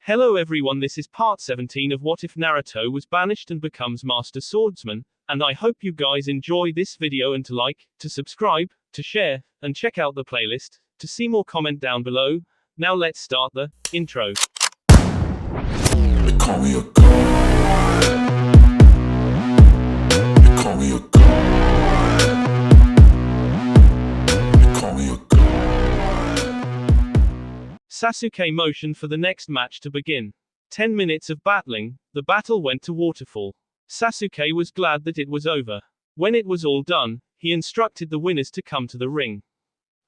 Hello everyone, this is part 17 of What If Naruto was banished and becomes Master Swordsman, and I hope you guys enjoy this video and to like, to subscribe, to share, and check out the playlist, to see more comment down below. Now let's start the intro. They call me a god. They call me a god. They call me a god. Sasuke motioned for the next match to begin. 10 minutes of battling, the battle went to waterfall. Sasuke was glad that it was over. When it was all done, he instructed the winners to come to the ring.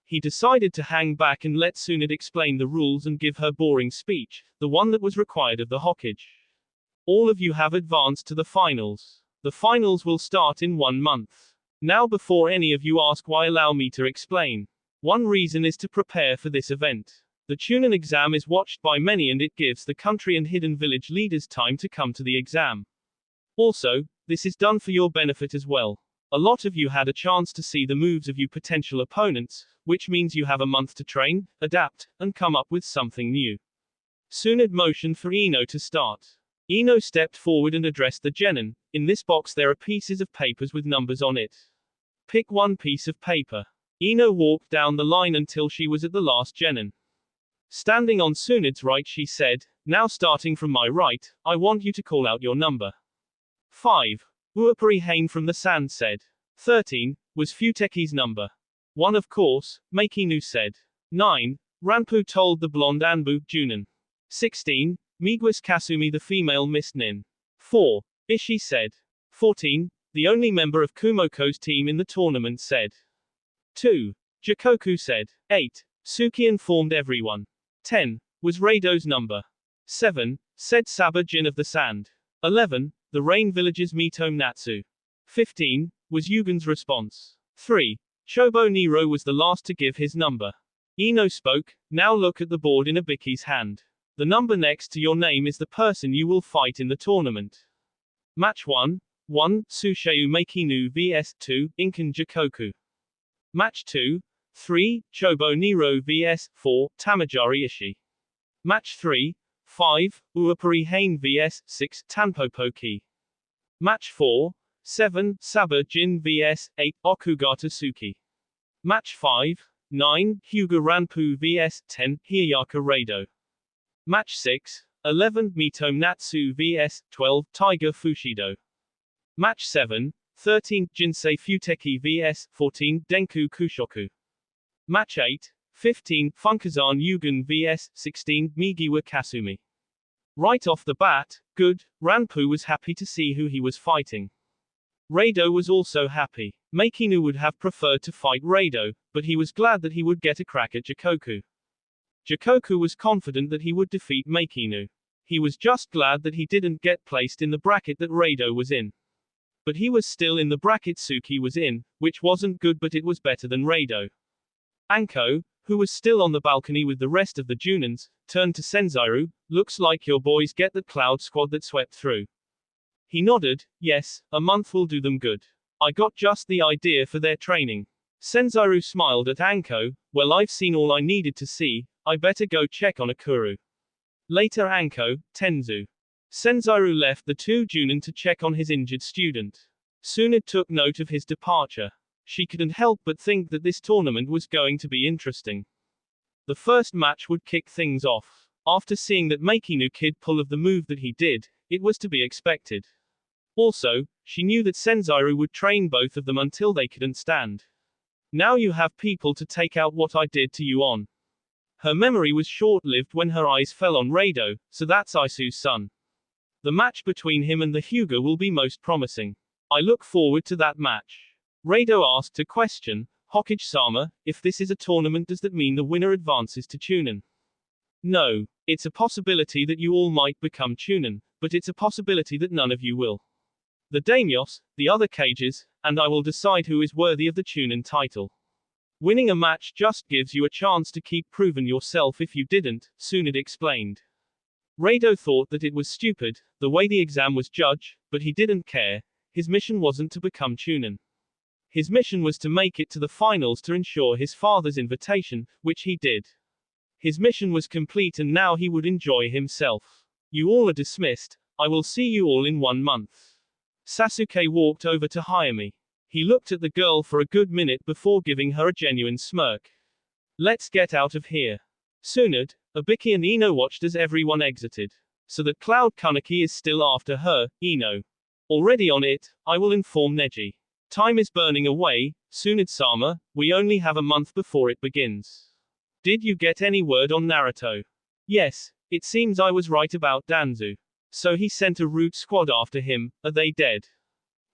He decided to hang back and let Tsunade explain the rules and give her boring speech, the one that was required of the Hokage. All of you have advanced to the finals. The finals will start in 1 month. Now before any of you ask why, allow me to explain. One reason is to prepare for this event. The Chunin exam is watched by many and it gives the country and hidden village leaders time to come to the exam. Also, this is done for your benefit as well. A lot of you had a chance to see the moves of your potential opponents, which means you have a month to train, adapt, and come up with something new. Tsunade motioned for Ino to start. Ino stepped forward and addressed the genin. In this box there are pieces of papers with numbers on it. Pick one piece of paper. Ino walked down the line until she was at the last genin. Standing on Tsunade's right, she said, "Now starting from my right, I want you to call out your number." 5. Uepari Hane from the sand said. 13. Was Futeki's number. 1 of course, Meikinu said. 9. Ranpu told the blonde Anbu, Junin. 16. Miguis Kasumi the female missed Nin. 4. Ishii said. 14. The only member of Kumoko's team in the tournament said. 2. Jikoku said. 8. Suki informed everyone. 10. Was Reido's number. 7. Said Saba Jin of the Sand. 11. The Rain Village's Mito Natsu. 15. Was Yugen's response. 3. Chobo Nero was the last to give his number. Ino spoke, "Now look at the board in Ibiki's hand. The number next to your name is the person you will fight in the tournament. Match 1. 1. Susheu Meikinu vs 2. Inkan Jikoku. Match 2. 3. Chobo Nero vs 4. Tamajari Ishii. Match 3. 5. Uepari Hane vs 6. Tanpopo Ki. Match 4. 7. Saba Jin vs 8. Okugata Suki. Match 5. 9. Hyuga Ranpu vs 10. Hiyaka Reido. Match 6. 11. Mito Natsu vs 12. Taiga Fushido. Match 7. 13. Jinsei Futeki vs 14. Denku Kushoku. Match 8. 15. Funkazan Yugen vs 16. Migiwa Kasumi. Right off the bat, good, Ranpu was happy to see who he was fighting. Reido was also happy. Meikinu would have preferred to fight Reido, but he was glad that he would get a crack at Jikoku. Jikoku was confident that he would defeat Meikinu. He was just glad that he didn't get placed in the bracket that Reido was in. But he was still in the bracket Suki was in, which wasn't good, but it was better than Reido. Anko, who was still on the balcony with the rest of the Junins, turned to Senzairu. "Looks like your boys get that Cloud squad that swept through." He nodded. "Yes, a month will do them good. I got just the idea for their training." Senzairu smiled at Anko. "Well, I've seen all I needed to see, I better go check on Akuru." Later Anko, Tenzu. Senzairu left the 2 Junin to check on his injured student. Tsunade took note of his departure. She couldn't help but think that this tournament was going to be interesting. The first match would kick things off. After seeing that Meikinu kid pull of the move that he did, it was to be expected. Also, she knew that Senzairu would train both of them until they couldn't stand. "Now you have people to take out what I did to you on." Her memory was short-lived when her eyes fell on Reido, so that's Isu's son. The match between him and the Hyuga will be most promising. I look forward to that match. Reido asked a question. "Hokage-sama, if this is a tournament, does that mean the winner advances to Chunin?" "No. It's a possibility that you all might become Chunin, but it's a possibility that none of you will. The daimyos, the other cages, and I will decide who is worthy of the Chunin title. Winning a match just gives you a chance to keep proving yourself if you didn't," Tsunade explained. Reido thought that it was stupid, the way the exam was judged, but he didn't care. His mission wasn't to become Chunin. His mission was to make it to the finals to ensure his father's invitation, which he did. His mission was complete and now he would enjoy himself. You all are dismissed. I will see you all in 1 month. Sasuke walked over to Hayami. He looked at the girl for a good minute before giving her a genuine smirk. Let's get out of here. Tsunade, Ibiki and Ino watched as everyone exited. So that Cloud Kaneki is still after her, Ino. Already on it, I will inform Neji. Time is burning away, Tsunade-sama, we only have a month before it begins. Did you get any word on Naruto? Yes, it seems I was right about Danzu. So he sent a root squad after him, are they dead?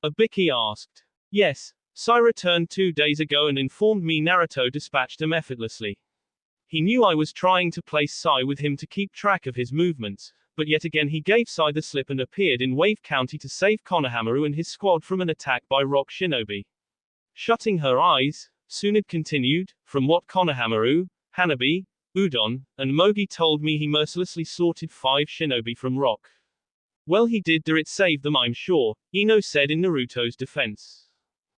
Ibiki asked. Yes, Sai returned 2 days ago and informed me Naruto dispatched him effortlessly. He knew I was trying to place Sai with him to keep track of his movements, but yet again he gave Sai the slip and appeared in Wave County to save Konohamaru and his squad from an attack by rock shinobi. Shutting her eyes, Tsunade continued, from what Konohamaru, Hanabi, Udon, and Mogi told me he mercilessly slaughtered 5 shinobi from rock. Well he did it saved them I'm sure, Ino said in Naruto's defense.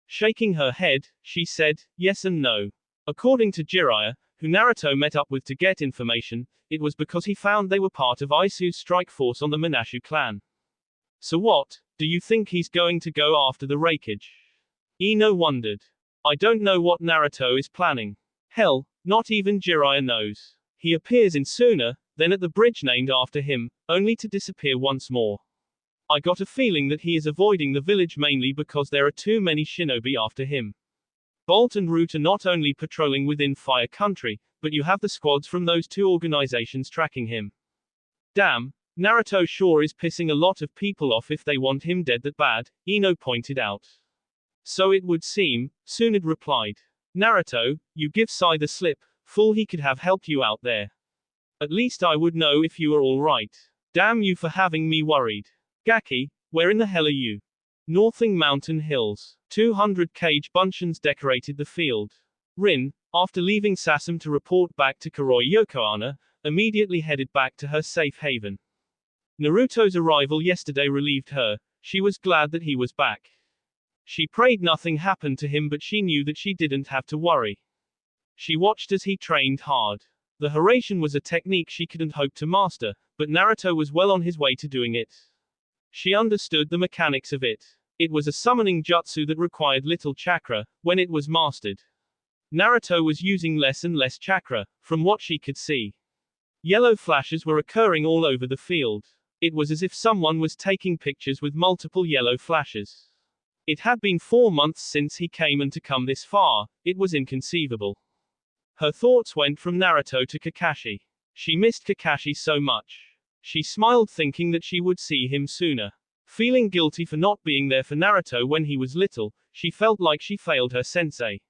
Shaking her head, she said, yes and no. According to Jiraiya, who Naruto met up with to get information, it was because he found they were part of Isu's strike force on the Manashu clan. So what, do you think he's going to go after the Raikage? Ino wondered. I don't know what Naruto is planning. Hell, not even Jiraiya knows. He appears in Suna, then at the bridge named after him, only to disappear once more. I got a feeling that he is avoiding the village mainly because there are too many shinobi after him. Bolt and Root are not only patrolling within Fire Country, but you have the squads from those 2 organizations tracking him. Damn, Naruto sure is pissing a lot of people off if they want him dead that bad, Ino pointed out. So it would seem, Tsunade replied. Naruto, you give Sai the slip, fool he could have helped you out there. At least I would know if you are alright. Damn you for having me worried. Gaki, where in the hell are you? Northing Mountain Hills. 200 cage buncheons decorated the field. Rin, after leaving Sasam to report back to Kuroi Yokohama, immediately headed back to her safe haven. Naruto's arrival yesterday relieved her, she was glad that he was back. She prayed nothing happened to him but she knew that she didn't have to worry. She watched as he trained hard. The Hiraishin was a technique she couldn't hope to master, but Naruto was well on his way to doing it. She understood the mechanics of it. It was a summoning jutsu that required little chakra, when it was mastered. Naruto was using less and less chakra, from what she could see. Yellow flashes were occurring all over the field. It was as if someone was taking pictures with multiple yellow flashes. It had been 4 months since he came and to come this far, it was inconceivable. Her thoughts went from Naruto to Kakashi. She missed Kakashi so much. She smiled thinking that she would see him sooner. Feeling guilty for not being there for Naruto when he was little, she felt like she failed her sensei.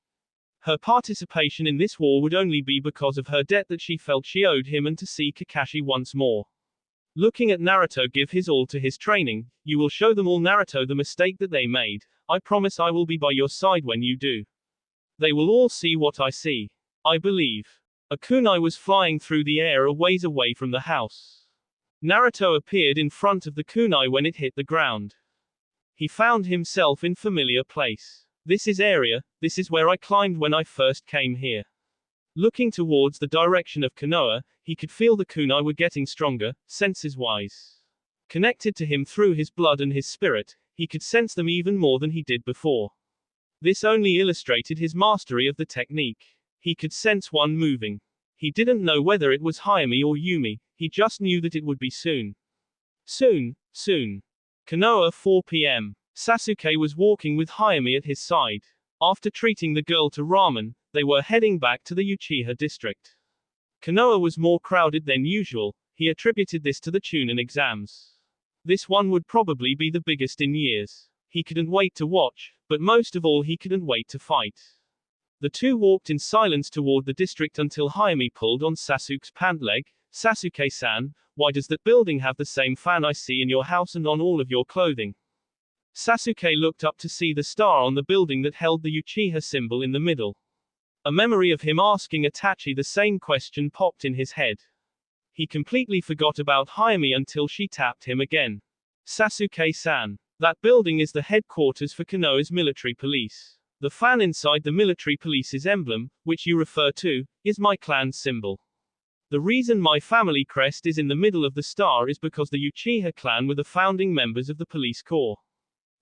Her participation in this war would only be because of her debt that she felt she owed him and to see Kakashi once more. Looking at Naruto give his all to his training, you will show them all Naruto the mistake that they made, I promise I will be by your side when you do. They will all see what I see. I believe. A kunai was flying through the air a ways away from the house. Naruto appeared in front of the kunai when it hit the ground. He found himself in familiar place. This is area, this is where I climbed when I first came here. Looking towards the direction of Konoha, he could feel the kunai were getting stronger, senses-wise. Connected to him through his blood and his spirit, he could sense them even more than he did before. This only illustrated his mastery of the technique. He could sense one moving. He didn't know whether it was Hayami or Yumi, he just knew that it would be soon. Soon. Konoha 4 p.m. Sasuke was walking with Hayami at his side. After treating the girl to ramen, they were heading back to the Uchiha district. Konoha was more crowded than usual, he attributed this to the Chunin exams. This one would probably be the biggest in years. He couldn't wait to watch, but most of all he couldn't wait to fight. The two walked in silence toward the district until Hayami pulled on Sasuke's pant leg. Sasuke-san, why does that building have the same fan I see in your house and on all of your clothing? Sasuke looked up to see the star on the building that held the Uchiha symbol in the middle. A memory of him asking Itachi the same question popped in his head. He completely forgot about Hayami until she tapped him again. Sasuke-san. That building is the headquarters for Konoha's military police. The fan inside the military police's emblem, which you refer to, is my clan's symbol. The reason my family crest is in the middle of the star is because the Uchiha clan were the founding members of the police corps.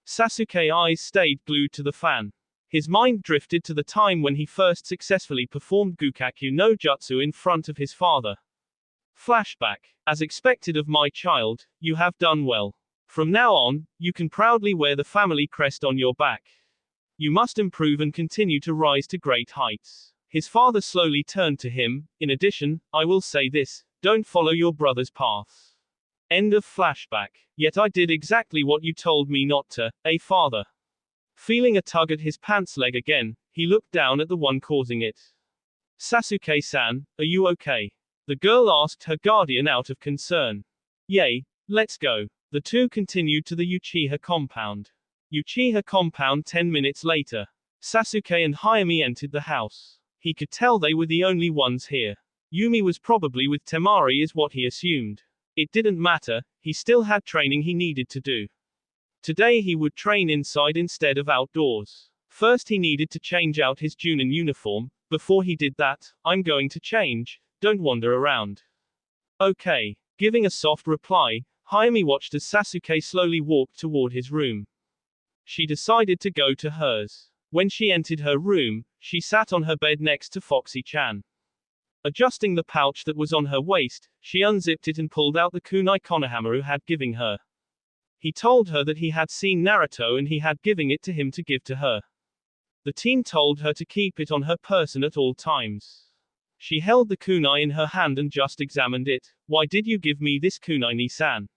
Sasuke's eyes stayed glued to the fan. His mind drifted to the time when he first successfully performed Gukakyu no Jutsu in front of his father. Flashback. As expected of my child, you have done well. From now on, you can proudly wear the family crest on your back. You must improve and continue to rise to great heights. His father slowly turned to him. In addition, I will say this, don't follow your brother's path. End of flashback. Yet I did exactly what you told me not to, father. Feeling a tug at his pants leg again, he looked down at the one causing it. Sasuke-san, are you okay? The girl asked her guardian out of concern. Yay, let's go. The two continued to the Uchiha compound. Uchiha compound 10 minutes later. Sasuke and Hayami entered the house. He could tell they were the only ones here. Yumi was probably with Temari is what he assumed. It didn't matter, he still had training he needed to do. Today he would train inside instead of outdoors. First he needed to change out his Junin uniform. Before he did that, I'm going to change, don't wander around. Okay. Giving a soft reply, Hayami watched as Sasuke slowly walked toward his room. She decided to go to hers. When she entered her room, she sat on her bed next to Foxy-chan. Adjusting the pouch that was on her waist, she unzipped it and pulled out the kunai Konohamaru had given her. He told her that he had seen Naruto and he had given it to him to give to her. The teen told her to keep it on her person at all times. She held the kunai in her hand and just examined it. Why did you give me this kunai, Nisan?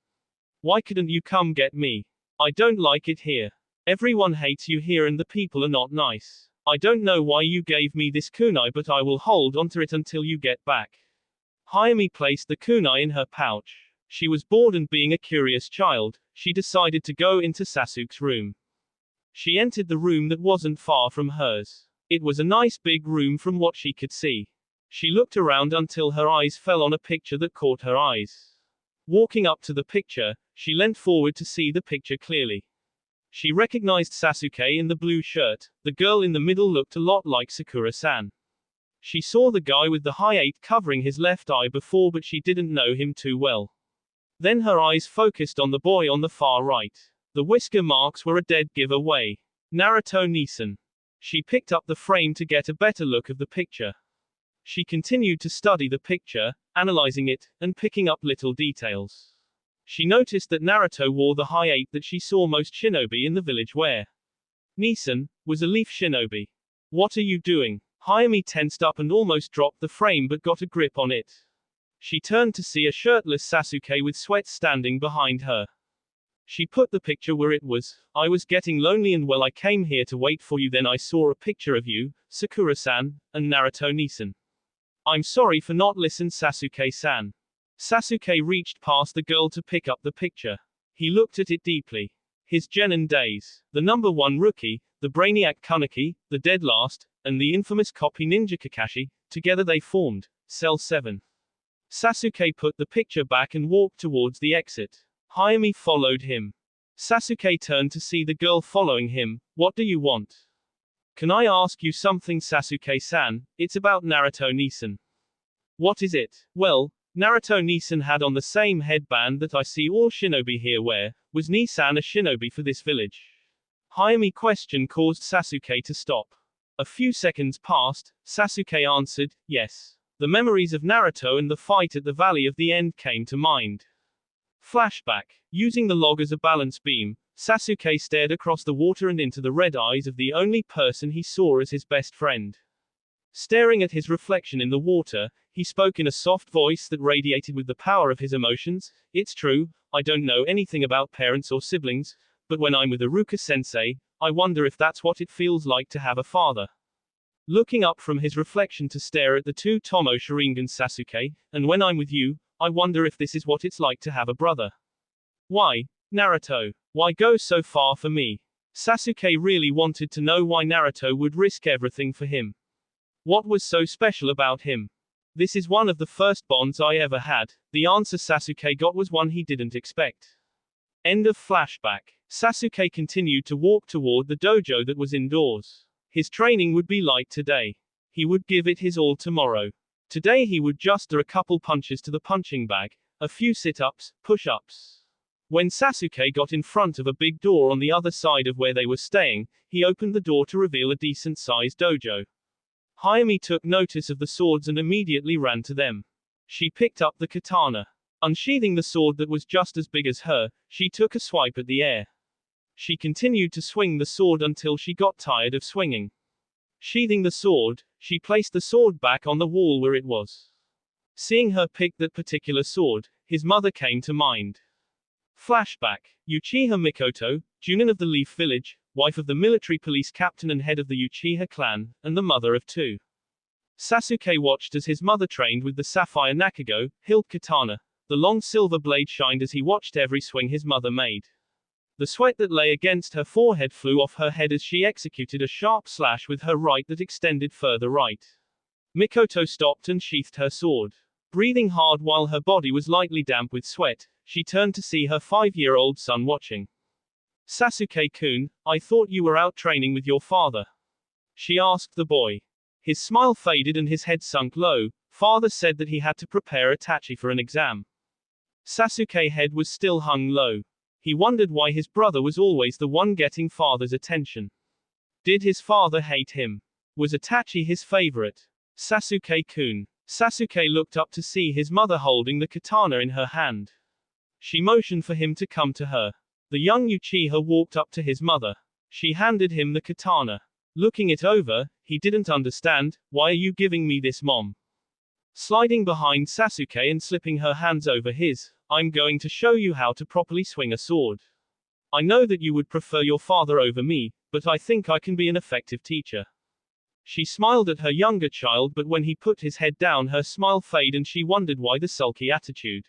Why couldn't you come get me? I don't like it here. Everyone hates you here and the people are not nice. I don't know why you gave me this kunai, but I will hold onto it until you get back. Hayami placed the kunai in her pouch. She was bored and being a curious child, she decided to go into Sasuke's room. She entered the room that wasn't far from hers. It was a nice big room from what she could see. She looked around until her eyes fell on a picture that caught her eyes. Walking up to the picture, she leant forward to see the picture clearly. She recognized Sasuke in the blue shirt. The girl in the middle looked a lot like Sakura-san. She saw the guy with the high 8 covering his left eye before, but she didn't know him too well. Then her eyes focused on the boy on the far right. The whisker marks were a dead giveaway. Naruto Nisan. She picked up the frame to get a better look of the picture. She continued to study the picture, analyzing it, and picking up little details. She noticed that Naruto wore the high 8 that she saw most shinobi in the village wear. Nisan was a leaf shinobi. What are you doing? Hayami tensed up and almost dropped the frame but got a grip on it. She turned to see a shirtless Sasuke with sweat standing behind her. She put the picture where it was. I was getting lonely and well I came here to wait for you, then I saw a picture of you, Sakura-san, and Naruto Nisan. I'm sorry for not listen Sasuke-san. Sasuke reached past the girl to pick up the picture. He looked at it deeply. His genin days, the number 1 rookie, the brainiac Kaneki, the dead last, and the infamous copy ninja Kakashi, together they formed Cell 7. Sasuke put the picture back and walked towards the exit. Hayami followed him. Sasuke turned to see the girl following him. What do you want? Can I ask you something, Sasuke-san? It's about Naruto Nisan. What is it? Well, Naruto Nisan had on the same headband that I see all shinobi here wear. Was Nisan a shinobi for this village? Hayami question caused Sasuke to stop. A few seconds passed. Sasuke answered, yes. The memories of Naruto and the fight at the Valley of the End came to mind. Flashback. Using the log as a balance beam, Sasuke stared across the water and into the red eyes of the only person he saw as his best friend. Staring at his reflection in the water, he spoke in a soft voice that radiated with the power of his emotions. It's true, I don't know anything about parents or siblings, but when I'm with Iruka-sensei, I wonder if that's what it feels like to have a father. Looking up from his reflection to stare at the 2 Tomo Sharingan Sasuke, and when I'm with you, I wonder if this is what it's like to have a brother. Why, Naruto? Why go so far for me? Sasuke really wanted to know why Naruto would risk everything for him. What was so special about him? This is one of the first bonds I ever had. The answer Sasuke got was one he didn't expect. End of flashback. Sasuke continued to walk toward the dojo that was indoors. His training would be light today. He would give it his all tomorrow. Today he would just do a couple punches to the punching bag, a few sit-ups, push-ups. When Sasuke got in front of a big door on the other side of where they were staying, he opened the door to reveal a decent-sized dojo. Hayami took notice of the swords and immediately ran to them. She picked up the katana. Unsheathing the sword that was just as big as her, she took a swipe at the air. She continued to swing the sword until she got tired of swinging. Sheathing the sword, she placed the sword back on the wall where it was. Seeing her pick that particular sword, his mother came to mind. Flashback. Uchiha Mikoto, Junin of the Leaf Village, wife of the military police captain and head of the Uchiha clan, and the mother of two. Sasuke watched as his mother trained with the sapphire Nakigo, hilt katana. The long silver blade shined as he watched every swing his mother made. The sweat that lay against her forehead flew off her head as she executed a sharp slash with her right that extended further right. Mikoto stopped and sheathed her sword. Breathing hard while her body was lightly damp with sweat, she turned to see her 5-year-old son watching. Sasuke-kun, I thought you were out training with your father. She asked the boy. His smile faded and his head sunk low. Father said that he had to prepare Itachi for an exam. Sasuke's head was still hung low. He wondered why his brother was always the one getting father's attention. Did his father hate him? Was Itachi his favorite? Sasuke-kun. Sasuke looked up to see his mother holding the katana in her hand. She motioned for him to come to her. The young Uchiha walked up to his mother. She handed him the katana. Looking it over, he didn't understand. Why are you giving me this, mom? Sliding behind Sasuke and slipping her hands over his, I'm going to show you how to properly swing a sword. I know that you would prefer your father over me, but I think I can be an effective teacher. She smiled at her younger child, but when he put his head down, her smile faded and she wondered why the sulky attitude.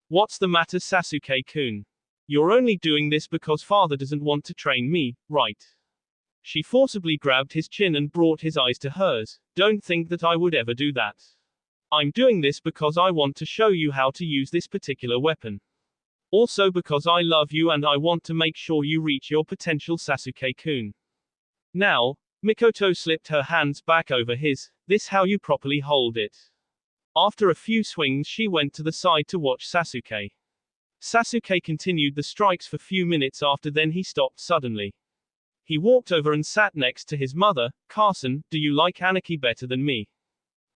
What's the matter, Sasuke-kun? You're only doing this because father doesn't want to train me, right? She forcibly grabbed his chin and brought his eyes to hers. Don't think that I would ever do that. I'm doing this because I want to show you how to use this particular weapon. Also because I love you and I want to make sure you reach your potential, Sasuke-kun. Now, Mikoto slipped her hands back over his. This how you properly hold it. After a few swings she went to the side to watch Sasuke. Sasuke continued the strikes for few minutes after then he stopped suddenly. He walked over and sat next to his mother. Carson, do you like Anarchy better than me?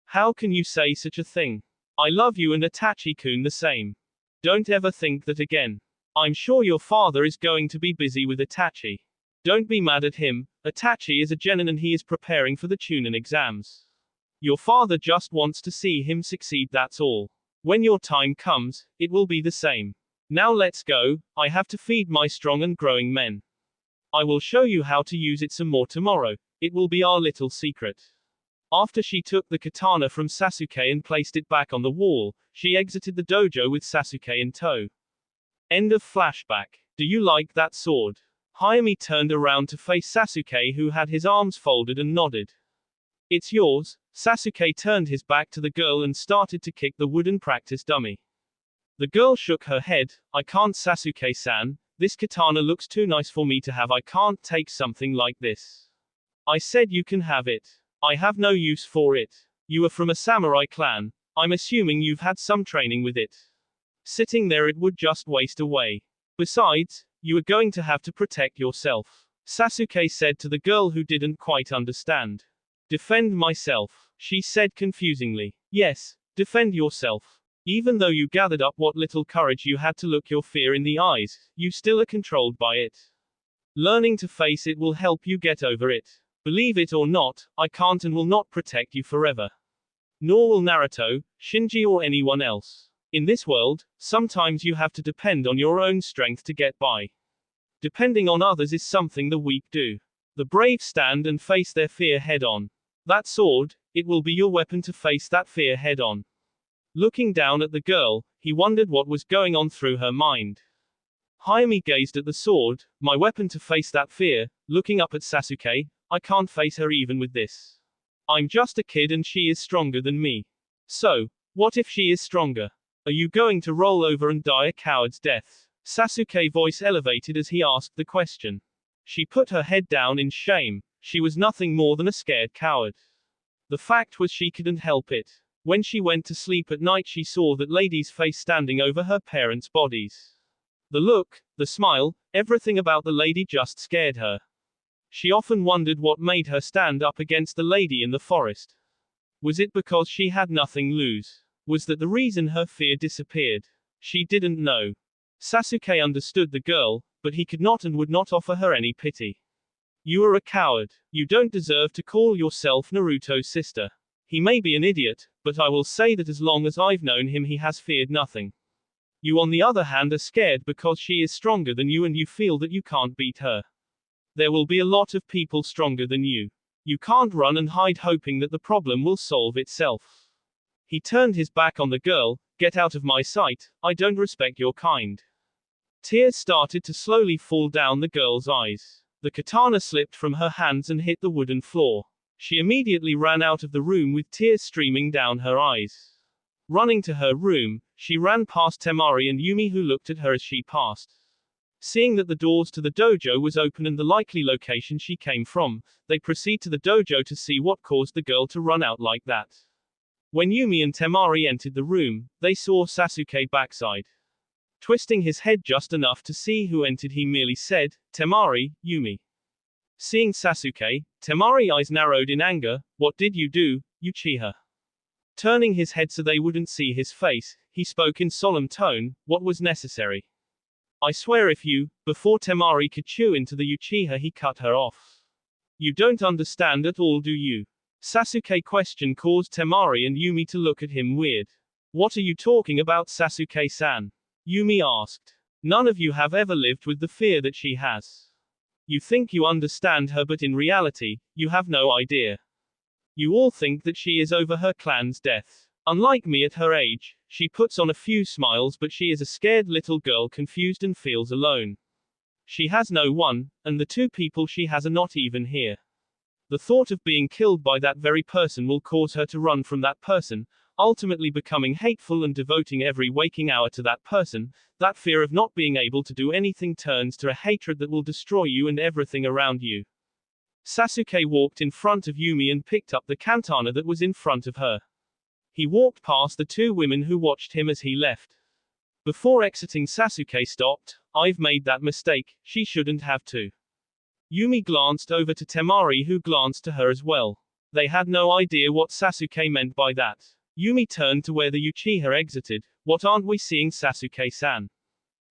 How can you say such a thing? I love you and Itachi-kun the same. Don't ever think that again. I'm sure your father is going to be busy with Itachi. Don't be mad at him. Itachi is a genin and he is preparing for the Chunin exams. Your father just wants to see him succeed, that's all. When your time comes, it will be the same. Now let's go. I have to feed my strong and growing men. I will show you how to use it some more tomorrow. It will be our little secret. After she took the katana from Sasuke and placed it back on the wall, she exited the dojo with Sasuke in tow. End of flashback. Do you like that sword? Hayami turned around to face Sasuke, who had his arms folded, and nodded. It's yours. Sasuke turned his back to the girl and started to kick the wooden practice dummy. The girl shook her head. I can't, Sasuke-san. This katana looks too nice for me to have. I can't take something like this. I said you can have it. I have no use for it. You are from a samurai clan. I'm assuming you've had some training with it. Sitting there it would just waste away. Besides, you are going to have to protect yourself. Sasuke said to the girl who didn't quite understand. Defend myself, she said confusingly. Yes, defend yourself. Even though you gathered up what little courage you had to look your fear in the eyes, you still are controlled by it. Learning to face it will help you get over it. Believe it or not, I can't and will not protect you forever. Nor will Naruto, Shinji or anyone else. In this world, sometimes you have to depend on your own strength to get by. Depending on others is something the weak do. The brave stand and face their fear head on. That sword, it will be your weapon to face that fear head on. Looking down at the girl, he wondered what was going on through her mind. Hayami gazed at the sword, my weapon to face that fear. Looking up at Sasuke, I can't face her even with this. I'm just a kid and she is stronger than me. So, what if she is stronger? Are you going to roll over and die a coward's death? Sasuke's voice elevated as he asked the question. She put her head down in shame. She was nothing more than a scared coward. The fact was she couldn't help it. When she went to sleep at night, she saw that lady's face standing over her parents' bodies. The look, the smile, everything about the lady just scared her. She often wondered what made her stand up against the lady in the forest. Was it because she had nothing lose? Was that the reason her fear disappeared? She didn't know. Sasuke understood the girl, but he could not and would not offer her any pity. You are a coward. You don't deserve to call yourself Naruto's sister. He may be an idiot, but I will say that as long as I've known him, he has feared nothing. You on the other hand are scared because she is stronger than you and you feel that you can't beat her. There will be a lot of people stronger than you. You can't run and hide hoping that the problem will solve itself. He turned his back on the girl. Get out of my sight, I don't respect your kind. Tears started to slowly fall down the girl's eyes. The katana slipped from her hands and hit the wooden floor. She immediately ran out of the room with tears streaming down her eyes. Running to her room, she ran past Temari and Yumi, who looked at her as she passed. Seeing that the doors to the dojo was open and the likely location she came from, they proceed to the dojo to see what caused the girl to run out like that. When Yumi and Temari entered the room, they saw Sasuke backside. Twisting his head just enough to see who entered, he merely said, "Temari, Yumi." Seeing Sasuke, Temari's eyes narrowed in anger. "What did you do, Uchiha?" Turning his head so they wouldn't see his face, he spoke in solemn tone, "What was necessary? I swear if you..." Before Temari could chew into the Uchiha, he cut her off. "You don't understand at all, do you?" Sasuke's question caused Temari and Yumi to look at him weird. "What are you talking about, Sasuke-san?" Yumi asked. "None of you have ever lived with the fear that she has. You think you understand her, but in reality, you have no idea. You all think that she is over her clan's death. Unlike me at her age, she puts on a few smiles, but she is a scared little girl, confused and feels alone. She has no one, and the two people she has are not even here. The thought of being killed by that very person will cause her to run from that person, ultimately becoming hateful and devoting every waking hour to that person. That fear of not being able to do anything turns to a hatred that will destroy you and everything around you." Sasuke walked in front of Yumi and picked up the katana that was in front of her. He walked past the two women who watched him as he left. Before exiting, Sasuke stopped. "I've made that mistake, she shouldn't have to." Yumi glanced over to Temari, who glanced to her as well. They had no idea what Sasuke meant by that. Yumi turned to where the Uchiha exited. "What aren't we seeing, Sasuke-san?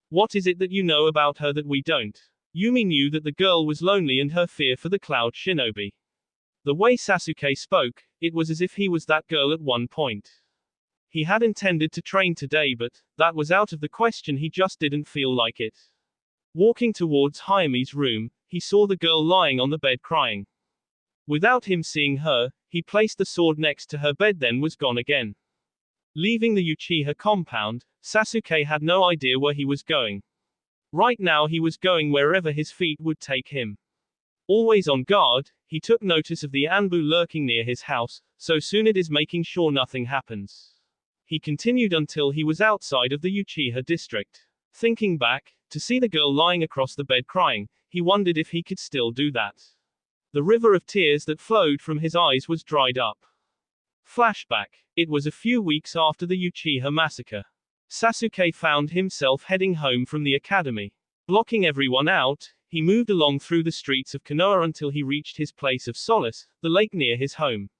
What is it that you know about her that we don't?" Yumi knew that the girl was lonely and her fear for the Cloud Shinobi. The way Sasuke spoke, it was as if he was that girl at one point. He had intended to train today, but that was out of the question. He just didn't feel like it. Walking towards Hayami's room, he saw the girl lying on the bed crying. Without him seeing her, he placed the sword next to her bed, then was gone again. Leaving the Uchiha compound, Sasuke had no idea where he was going. Right now he was going wherever his feet would take him. Always on guard, he took notice of the Anbu lurking near his house, so soon it is making sure nothing happens. He continued until he was outside of the Uchiha district. Thinking back, to see the girl lying across the bed crying, he wondered if he could still do that. The river of tears that flowed from his eyes was dried up. Flashback. It was a few weeks after the Uchiha massacre. Sasuke found himself heading home from the academy. Blocking everyone out, he moved along through the streets of Konoha until he reached his place of solace, the lake near his home.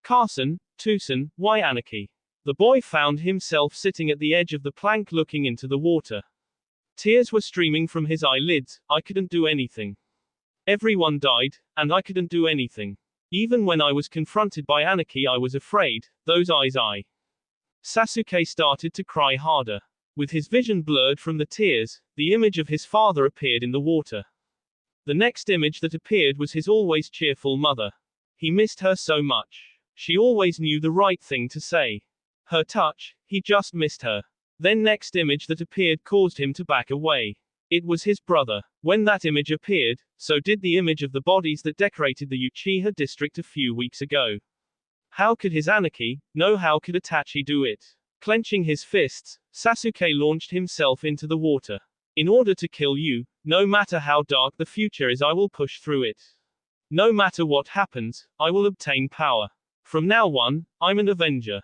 "Carson, Tucson, why Anarchy?" The boy found himself sitting at the edge of the plank looking into the water. Tears were streaming from his eyelids. "I couldn't do anything. Everyone died, and I couldn't do anything. Even when I was confronted by Anarchy, I was afraid." Those eyes Sasuke started to cry harder. With his vision blurred from the tears, the image of his father appeared in the water. The next image that appeared was his always cheerful mother. He missed her so much. She always knew the right thing to say. Her touch, he just missed her. Then next image that appeared caused him to back away. It was his brother. When that image appeared, so did the image of the bodies that decorated the Uchiha district a few weeks ago. How could his Anarchy, no how could Itachi do it? Clenching his fists, Sasuke launched himself into the water. "In order to kill you, no matter how dark the future is, I will push through it. No matter what happens, I will obtain power. From now on, I'm an Avenger."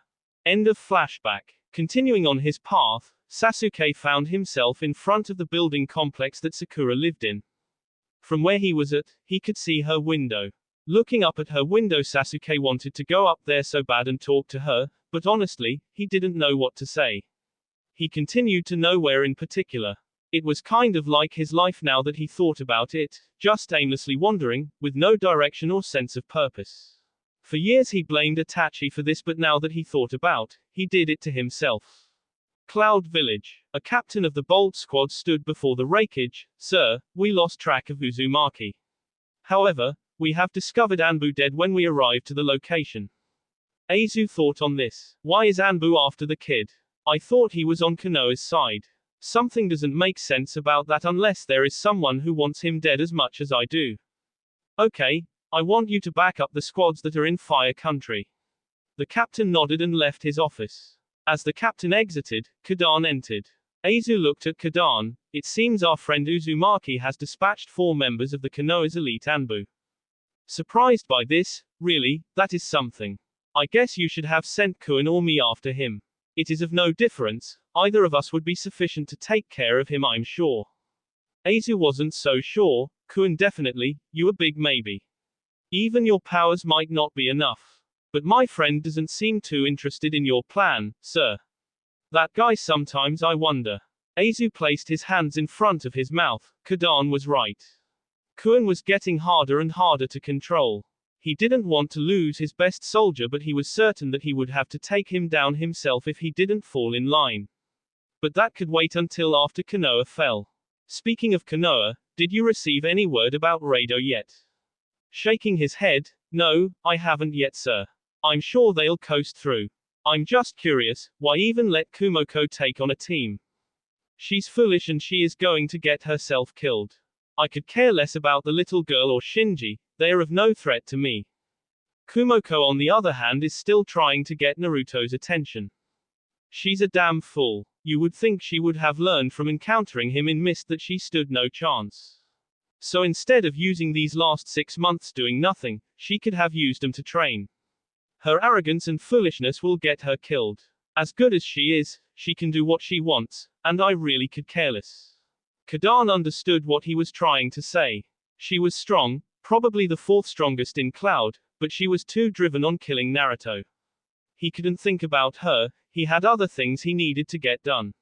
End of flashback. Continuing on his path, Sasuke found himself in front of the building complex that Sakura lived in. From where he was at, he could see her window. Looking up at her window, Sasuke wanted to go up there so bad and talk to her, but honestly, he didn't know what to say. He continued to nowhere in particular. It was kind of like his life now that he thought about it, just aimlessly wandering, with no direction or sense of purpose. For years he blamed Itachi for this, but now that he thought about, he did it to himself. Cloud Village. A captain of the Bolt squad stood before the wreckage. Sir, we lost track of Uzumaki. However, we have discovered Anbu dead when we arrived to the location. Aizu thought on this. Why is Anbu after the kid? I thought he was on Konoha's side. Something doesn't make sense about that unless there is someone who wants him dead as much as I do. Okay, I want you to back up the squads that are in Fire Country. The captain nodded and left his office. As the captain exited, Kadan entered. Aizu looked at Kadan. It seems our friend Uzumaki has dispatched 4 members of the Konoha's elite Anbu. Surprised by this, really, that is something. I guess you should have sent Kuin or me after him. It is of no difference, either of us would be sufficient to take care of him, I'm sure. Aizu wasn't so sure. Kuin definitely, you a big maybe. Even your powers might not be enough. But my friend doesn't seem too interested in your plan, sir. That guy, sometimes I wonder. Aizu placed his hands in front of his mouth. Kadan was right. Kuin was getting harder and harder to control. He didn't want to lose his best soldier, but he was certain that he would have to take him down himself if he didn't fall in line. But that could wait until after Konoha fell. Speaking of Konoha, did you receive any word about Rado yet? Shaking his head, no, I haven't yet, sir. I'm sure they'll coast through. I'm just curious, why even let Kumoko take on a team? She's foolish and she is going to get herself killed. I could care less about the little girl or Shinji, they are of no threat to me. Kumoko, on the other hand, is still trying to get Naruto's attention. She's a damn fool. You would think she would have learned from encountering him in Mist that she stood no chance. So instead of using these last 6 months doing nothing, she could have used them to train. Her arrogance and foolishness will get her killed. As good as she is, she can do what she wants, and I really could care less. Kadan understood what he was trying to say. She was strong, probably the 4th strongest in Cloud, but she was too driven on killing Naruto. He couldn't think about her, he had other things he needed to get done.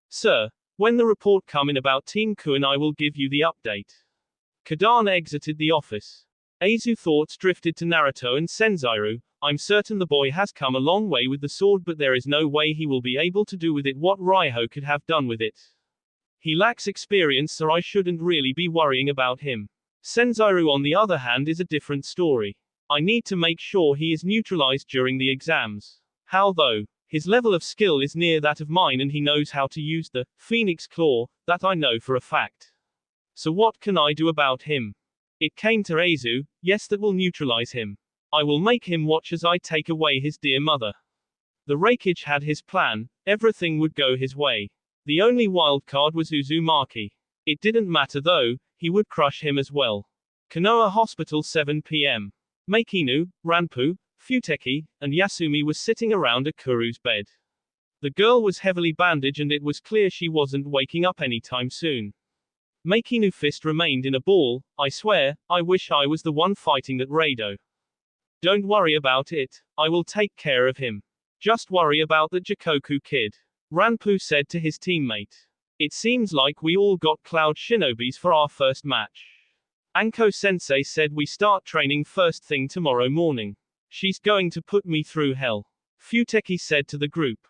Sir, when the report come in about Team Kuin, I will give you the update. Kadan exited the office. Aizu's thoughts drifted to Naruto and Senzairu. I'm certain the boy has come a long way with the sword, but there is no way he will be able to do with it what Raiho could have done with it. He lacks experience, so I shouldn't really be worrying about him. Senzairu, on the other hand, is a different story. I need to make sure he is neutralized during the exams. How though? His level of skill is near that of mine and he knows how to use the Phoenix Claw, that I know for a fact. So what can I do about him? It came to Aizu. Yes, that will neutralize him. I will make him watch as I take away his dear mother. The Reikage had his plan, everything would go his way. The only wildcard was Uzumaki. It didn't matter though, he would crush him as well. Konoha Hospital, 7 p.m. Meikinu, Ranpu, Futeki, and Yasumi were sitting around a Kuru's bed. The girl was heavily bandaged and it was clear she wasn't waking up anytime soon. Meikinu's fist remained in a ball. I swear, I wish I was the one fighting that Rado. Don't worry about it, I will take care of him. Just worry about that Jikoku kid. Ranpu said to his teammate. It seems like we all got Cloud Shinobis for our first match. Anko-sensei said we start training first thing tomorrow morning. She's going to put me through hell. Futeki said to the group.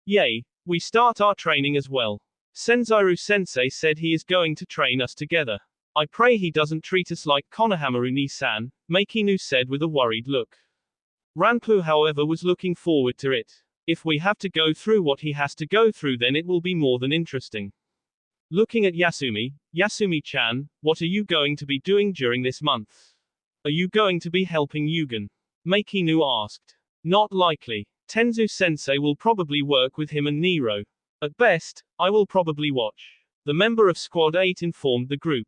Yay, we start our training as well. Senzairu-sensei said he is going to train us together. I pray he doesn't treat us like Konohamaru-ni-san, Meikinu said with a worried look. Ranpu, however, was looking forward to it. If we have to go through what he has to go through, then it will be more than interesting. Looking at Yasumi, Yasumi-chan, what are you going to be doing during this month? Are you going to be helping Yugen? Meikinu asked. Not likely. Tenzu-sensei will probably work with him and Nero. At best, I will probably watch. The member of Squad 8 informed the group.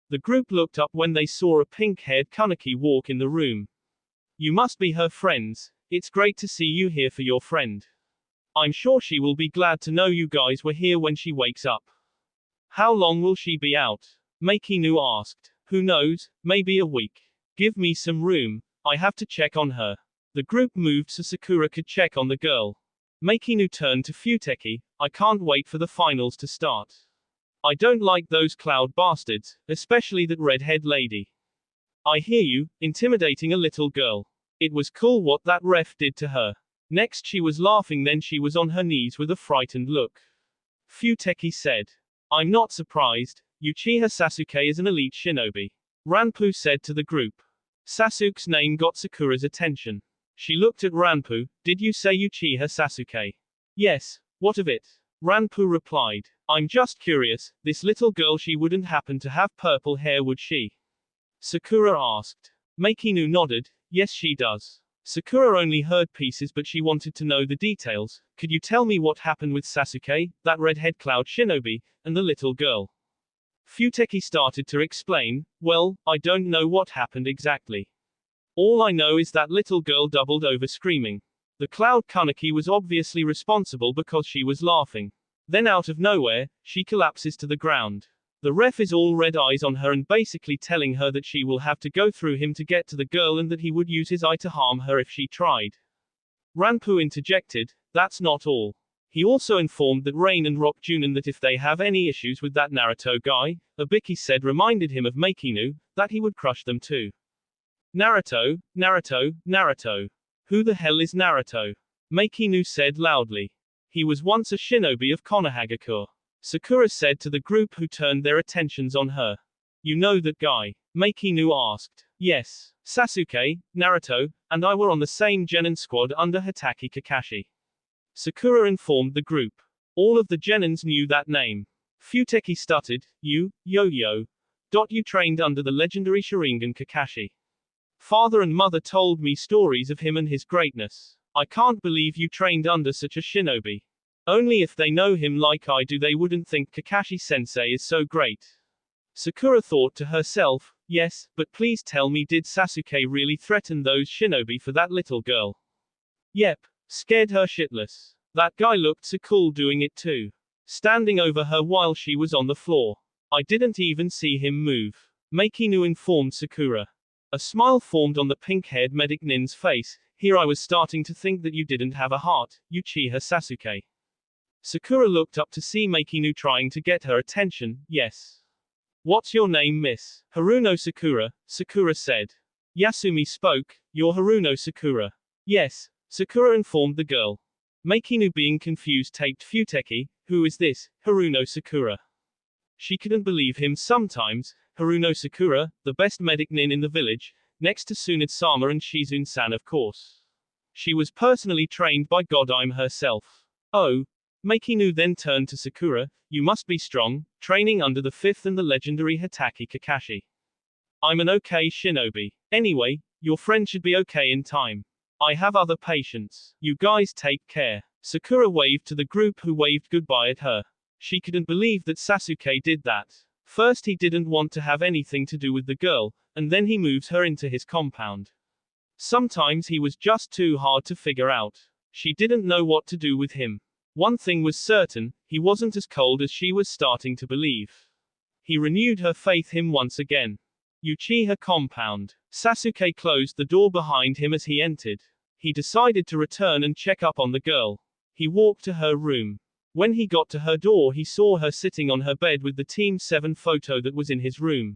The group looked up when they saw a pink-haired Kaneki walk in the room. You must be her friends. It's great to see you here for your friend. I'm sure she will be glad to know you guys were here when she wakes up. How long will she be out? Makinu asked. Who knows, maybe a week. Give me some room, I have to check on her. The group moved so Sakura could check on the girl. Makinu turned to Futeki. I can't wait for the finals to start. I don't like those cloud bastards, especially that redhead lady. I hear you, intimidating a little girl. It was cool what that ref did to her. Next she was laughing, then she was on her knees with a frightened look. Futeki said. I'm not surprised, Uchiha Sasuke is an elite shinobi. Ranpu said to the group. Sasuke's name got Sakura's attention. She looked at Ranpu. Did you say Uchiha Sasuke? Yes, what of it? Ranpu replied. I'm just curious, this little girl, she wouldn't happen to have purple hair, would she? Sakura asked. Makinu nodded. Yes, she does. Sakura only heard pieces, but she wanted to know the details. Could you tell me what happened with Sasuke, that redhead cloud shinobi, and the little girl? Futeki started to explain. Well, I don't know what happened exactly. All I know is that little girl doubled over screaming. The cloud Kaneki was obviously responsible because she was laughing. Then out of nowhere, she collapses to the ground. The ref is all red eyes on her and basically telling her that she will have to go through him to get to the girl and that he would use his eye to harm her if she tried. Ranpu interjected, that's not all. He also informed that Rain and Rock Junin that if they have any issues with that Naruto guy, Ibiki said reminded him of Makinu, that he would crush them too. Naruto, Naruto, Naruto. Who the hell is Naruto? Makinu said loudly. He was once a shinobi of Konohagakure. Sakura said to the group who turned their attentions on her. You know that guy? Makinu asked. Yes. Sasuke, Naruto, and I were on the same Genin squad under Hitaki Kakashi. Sakura informed the group. All of the Genins knew that name. Futeki stuttered. You trained under the legendary Sharingan Kakashi. Father and mother told me stories of him and his greatness. I can't believe you trained under such a shinobi. Only if they know him like I do they wouldn't think Kakashi-sensei is so great. Sakura thought to herself, yes, but please tell me, did Sasuke really threaten those shinobi for that little girl? Yep. Scared her shitless. That guy looked so cool doing it too. Standing over her while she was on the floor. I didn't even see him move. Makinu informed Sakura. A smile formed on the pink-haired medic Nin's face. Here I was starting to think that you didn't have a heart, Uchiha Sasuke. Sakura looked up to see Makinu trying to get her attention. Yes. What's your name, miss? Haruno Sakura, Sakura said. Yasumi spoke. You're Haruno Sakura. Yes, Sakura informed the girl. Makinu being confused taped Futeki. Who is this, Haruno Sakura? She couldn't believe him sometimes. Haruno Sakura, the best medic nin in the village, next to Tsunade-sama and Shizune-san of course. She was personally trained by Godime herself. Oh. Makinu then turned to Sakura. You must be strong, training under the 5th and the legendary Hitaki Kakashi. I'm an okay shinobi. Anyway, your friend should be okay in time. I have other patients. You guys take care. Sakura waved to the group who waved goodbye at her. She couldn't believe that Sasuke did that. First he didn't want to have anything to do with the girl, and then he moves her into his compound. Sometimes he was just too hard to figure out. She didn't know what to do with him. One thing was certain, he wasn't as cold as she was starting to believe. He renewed her faith him once again. Uchiha compound. Sasuke closed the door behind him as he entered. He decided to return and check up on the girl. He walked to her room. When he got to her door he saw her sitting on her bed with the Team 7 photo that was in his room.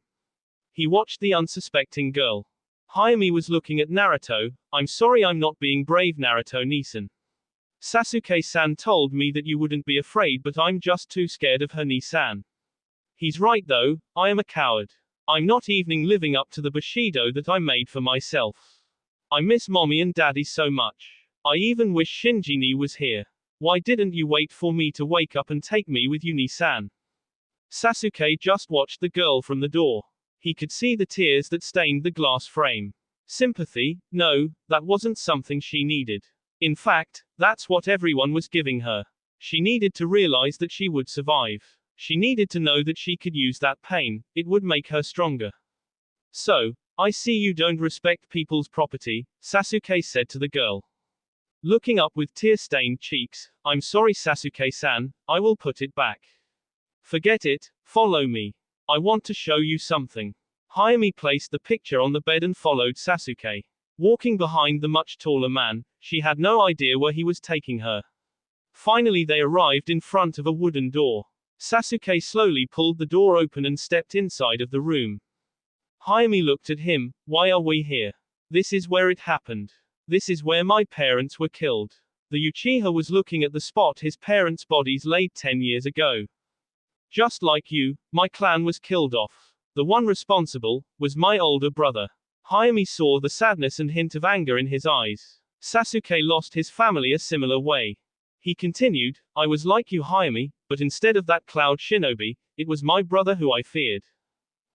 He watched the unsuspecting girl. Hayami was looking at Naruto. I'm sorry I'm not being brave, Naruto-Nisan. Sasuke-san told me that you wouldn't be afraid, but I'm just too scared of her, Nisan. He's right though, I am a coward. I'm not even living up to the Bushido that I made for myself. I miss mommy and daddy so much. I even wish Shinji-ni was here. Why didn't you wait for me to wake up and take me with you, Nisan? Sasuke just watched the girl from the door. He could see the tears that stained the glass frame. Sympathy? No, that wasn't something she needed. In fact, that's what everyone was giving her. She needed to realize that she would survive. She needed to know that she could use that pain, it would make her stronger. So, I see you don't respect people's property, Sasuke said to the girl. Looking up with tear-stained cheeks, I'm sorry Sasuke-san, I will put it back. Forget it, follow me. I want to show you something. Hayami placed the picture on the bed and followed Sasuke. Walking behind the much taller man, she had no idea where he was taking her. Finally they arrived in front of a wooden door. Sasuke slowly pulled the door open and stepped inside of the room. Hayami looked at him, why are we here? This is where it happened. This is where my parents were killed. The Uchiha was looking at the spot his parents' bodies laid 10 years ago. Just like you, my clan was killed off. The one responsible was my older brother. Hayami saw the sadness and hint of anger in his eyes. Sasuke lost his family a similar way. He continued, I was like you Hayami, but instead of that cloud shinobi, it was my brother who I feared.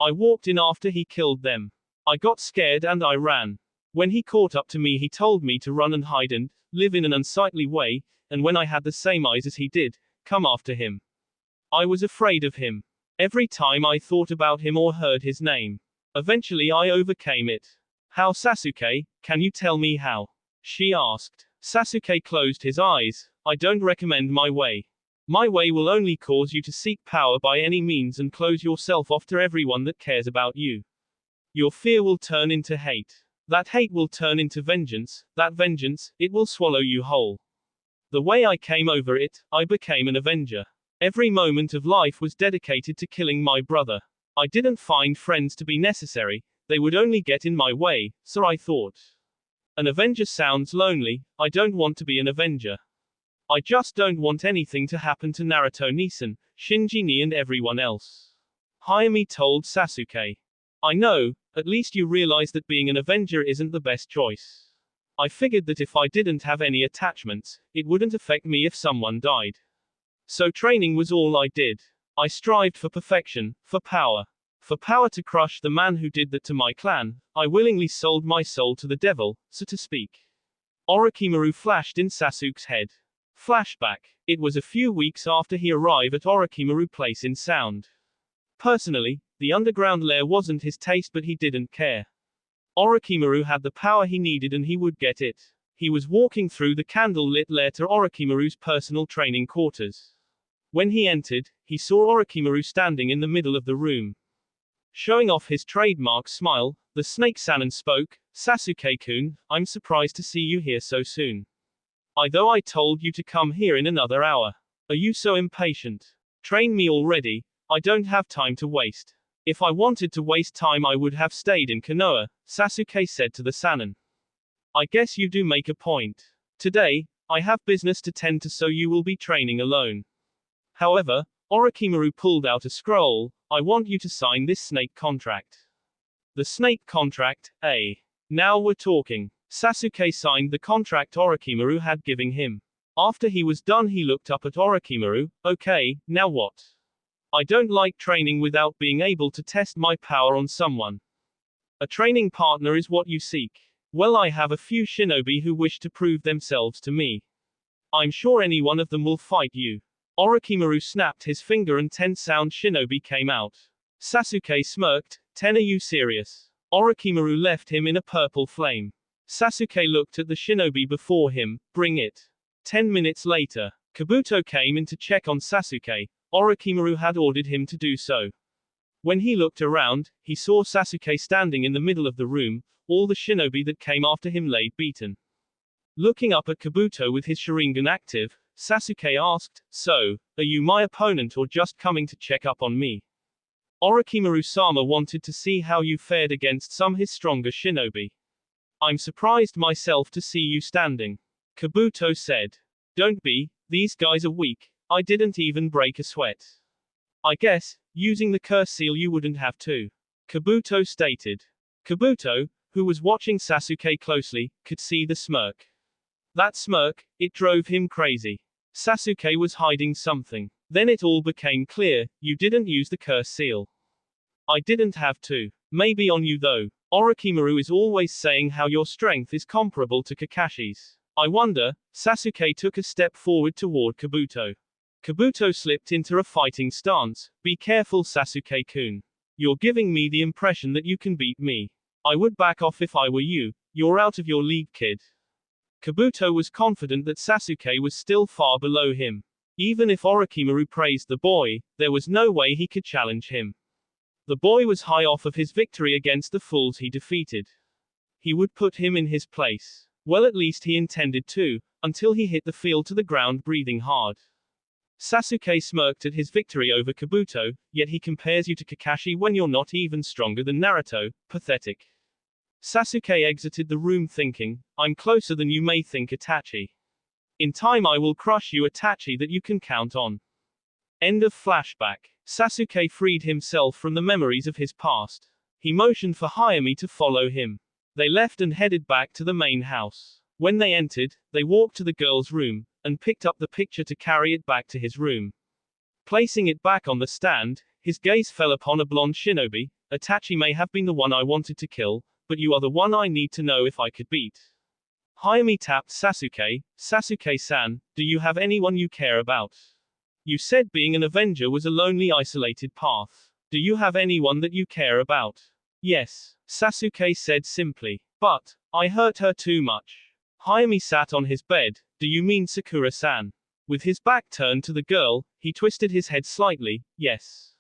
I walked in after he killed them. I got scared and I ran. When he caught up to me he told me to run and hide and live in an unsightly way, and when I had the same eyes as he did, come after him. I was afraid of him. Every time I thought about him or heard his name. Eventually I overcame it. How Sasuke, can you tell me how? She asked. Sasuke closed his eyes. I don't recommend my way. My way will only cause you to seek power by any means and close yourself off to everyone that cares about you. Your fear will turn into hate. That hate will turn into vengeance, that vengeance, it will swallow you whole. The way I came over it, I became an avenger. Every moment of life was dedicated to killing my brother. I didn't find friends to be necessary, they would only get in my way, so I thought. An avenger sounds lonely, I don't want to be an avenger. I just don't want anything to happen to Naruto Nisan, Shinji Ni and everyone else. Hayami told Sasuke. I know, at least you realize that being an avenger isn't the best choice. I figured that if I didn't have any attachments, it wouldn't affect me if someone died. So training was all I did. I strived for perfection, for power. For power to crush the man who did that to my clan, I willingly sold my soul to the devil, so to speak. Orochimaru flashed in Sasuke's head. Flashback. It was a few weeks after he arrived at Orochimaru Place in Sound. Personally, the underground lair wasn't his taste but he didn't care. Orochimaru had the power he needed and he would get it. He was walking through the candle-lit lair to Orochimaru's personal training quarters. When he entered, he saw Orochimaru standing in the middle of the room. Showing off his trademark smile, the Snake Sannin spoke, Sasuke-kun, I'm surprised to see you here so soon. Though I told you to come here in another hour. Are you so impatient? Train me already, I don't have time to waste. If I wanted to waste time I would have stayed in Konoha, Sasuke said to the Sannin. I guess you do make a point. Today, I have business to tend to so you will be training alone. However, Orochimaru pulled out a scroll, I want you to sign this snake contract. The snake contract, eh? Now we're talking. Sasuke signed the contract Orochimaru had given him. After he was done he looked up at Orochimaru, okay, now what? I don't like training without being able to test my power on someone. A training partner is what you seek. Well, I have a few shinobi who wish to prove themselves to me. I'm sure any one of them will fight you. Orochimaru snapped his finger and 10 sound shinobi came out. Sasuke smirked, 10 are you serious? Orochimaru left him in a purple flame. Sasuke looked at the shinobi before him, bring it. 10 minutes later, Kabuto came in to check on Sasuke. Orochimaru had ordered him to do so. When he looked around, he saw Sasuke standing in the middle of the room, all the shinobi that came after him laid beaten. Looking up at Kabuto with his Sharingan active, Sasuke asked, so, are you my opponent or just coming to check up on me? Orochimaru-sama wanted to see how you fared against some his stronger shinobi. I'm surprised myself to see you standing. Kabuto said. Don't be, these guys are weak, I didn't even break a sweat. I guess, using the curse seal you wouldn't have to. Kabuto stated. Kabuto, who was watching Sasuke closely, could see the smirk. That smirk, it drove him crazy. Sasuke was hiding something. Then it all became clear, you didn't use the curse seal. I didn't have to. Maybe on you though. Orochimaru is always saying how your strength is comparable to Kakashi's. I wonder, Sasuke took a step forward toward Kabuto. Kabuto slipped into a fighting stance, be careful Sasuke-kun. You're giving me the impression that you can beat me. I would back off if I were you, you're out of your league kid. Kabuto was confident that Sasuke was still far below him. Even if Orochimaru praised the boy, there was no way he could challenge him. The boy was high off of his victory against the fools he defeated. He would put him in his place. Well, at least he intended to, until he hit the field to the ground breathing hard. Sasuke smirked at his victory over Kabuto, yet he compares you to Kakashi when you're not even stronger than Naruto. Pathetic. Sasuke exited the room thinking, I'm closer than you may think, Itachi. In time I will crush you, Itachi, that you can count on. End of flashback. Sasuke freed himself from the memories of his past. He motioned for Hayami to follow him. They left and headed back to the main house. When they entered, they walked to the girl's room, and picked up the picture to carry it back to his room. Placing it back on the stand, his gaze fell upon a blonde shinobi. Itachi may have been the one I wanted to kill, but you are the one I need to know if I could beat. Hayami tapped Sasuke. Sasuke-san, do you have anyone you care about? You said being an Avenger was a lonely, isolated path. Do you have anyone that you care about? Yes, Sasuke said simply. But, I hurt her too much. Hayami sat on his bed. Do you mean Sakura-san? With his back turned to the girl, he twisted his head slightly. Yes.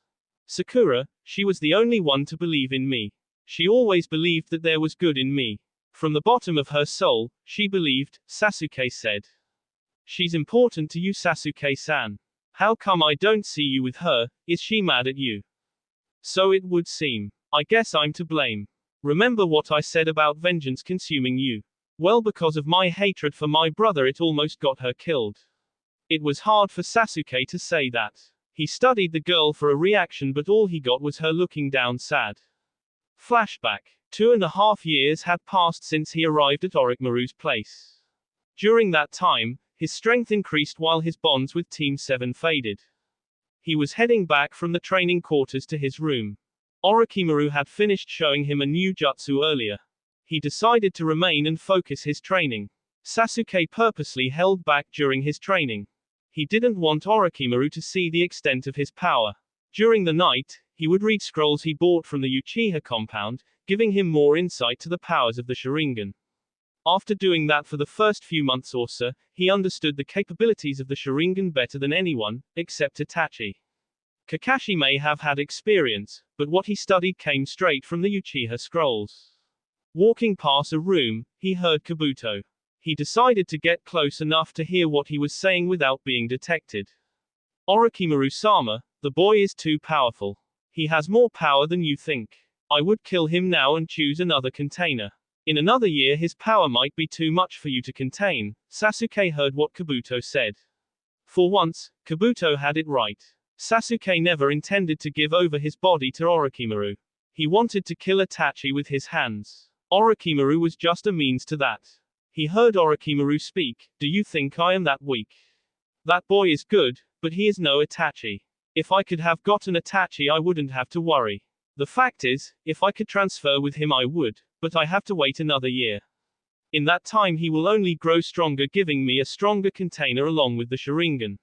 Sakura, she was the only one to believe in me. She always believed that there was good in me. From the bottom of her soul, she believed, Sasuke said. She's important to you, Sasuke-san. How come I don't see you with her? Is she mad at you? So it would seem. I guess I'm to blame. Remember what I said about vengeance consuming you? Well, because of my hatred for my brother, it almost got her killed. It was hard for Sasuke to say that. He studied the girl for a reaction, but all he got was her looking down sad. Flashback. 2.5 years had passed since he arrived at Orochimaru's place. During that time, his strength increased while his bonds with Team 7 faded. He was heading back from the training quarters to his room. Orochimaru had finished showing him a new jutsu earlier. He decided to remain and focus his training. Sasuke purposely held back during his training. He didn't want Orochimaru to see the extent of his power. During the night, he would read scrolls he bought from the Uchiha compound, giving him more insight to the powers of the Sharingan. After doing that for the first few months or so, he understood the capabilities of the Sharingan better than anyone, except Itachi. Kakashi may have had experience, but what he studied came straight from the Uchiha scrolls. Walking past a room, he heard Kabuto. He decided to get close enough to hear what he was saying without being detected. Orochimaru-sama, the boy is too powerful. He has more power than you think. I would kill him now and choose another container. In another year his power might be too much for you to contain. Sasuke heard what Kabuto said. For once, Kabuto had it right. Sasuke never intended to give over his body to Orochimaru. He wanted to kill Itachi with his hands. Orochimaru was just a means to that. He heard Orochimaru speak. Do you think I am that weak? That boy is good, but he is no Itachi. If I could have gotten Itachi I wouldn't have to worry. The fact is, if I could transfer with him I would, but I have to wait another year. In that time he will only grow stronger, giving me a stronger container along with the Sharingan.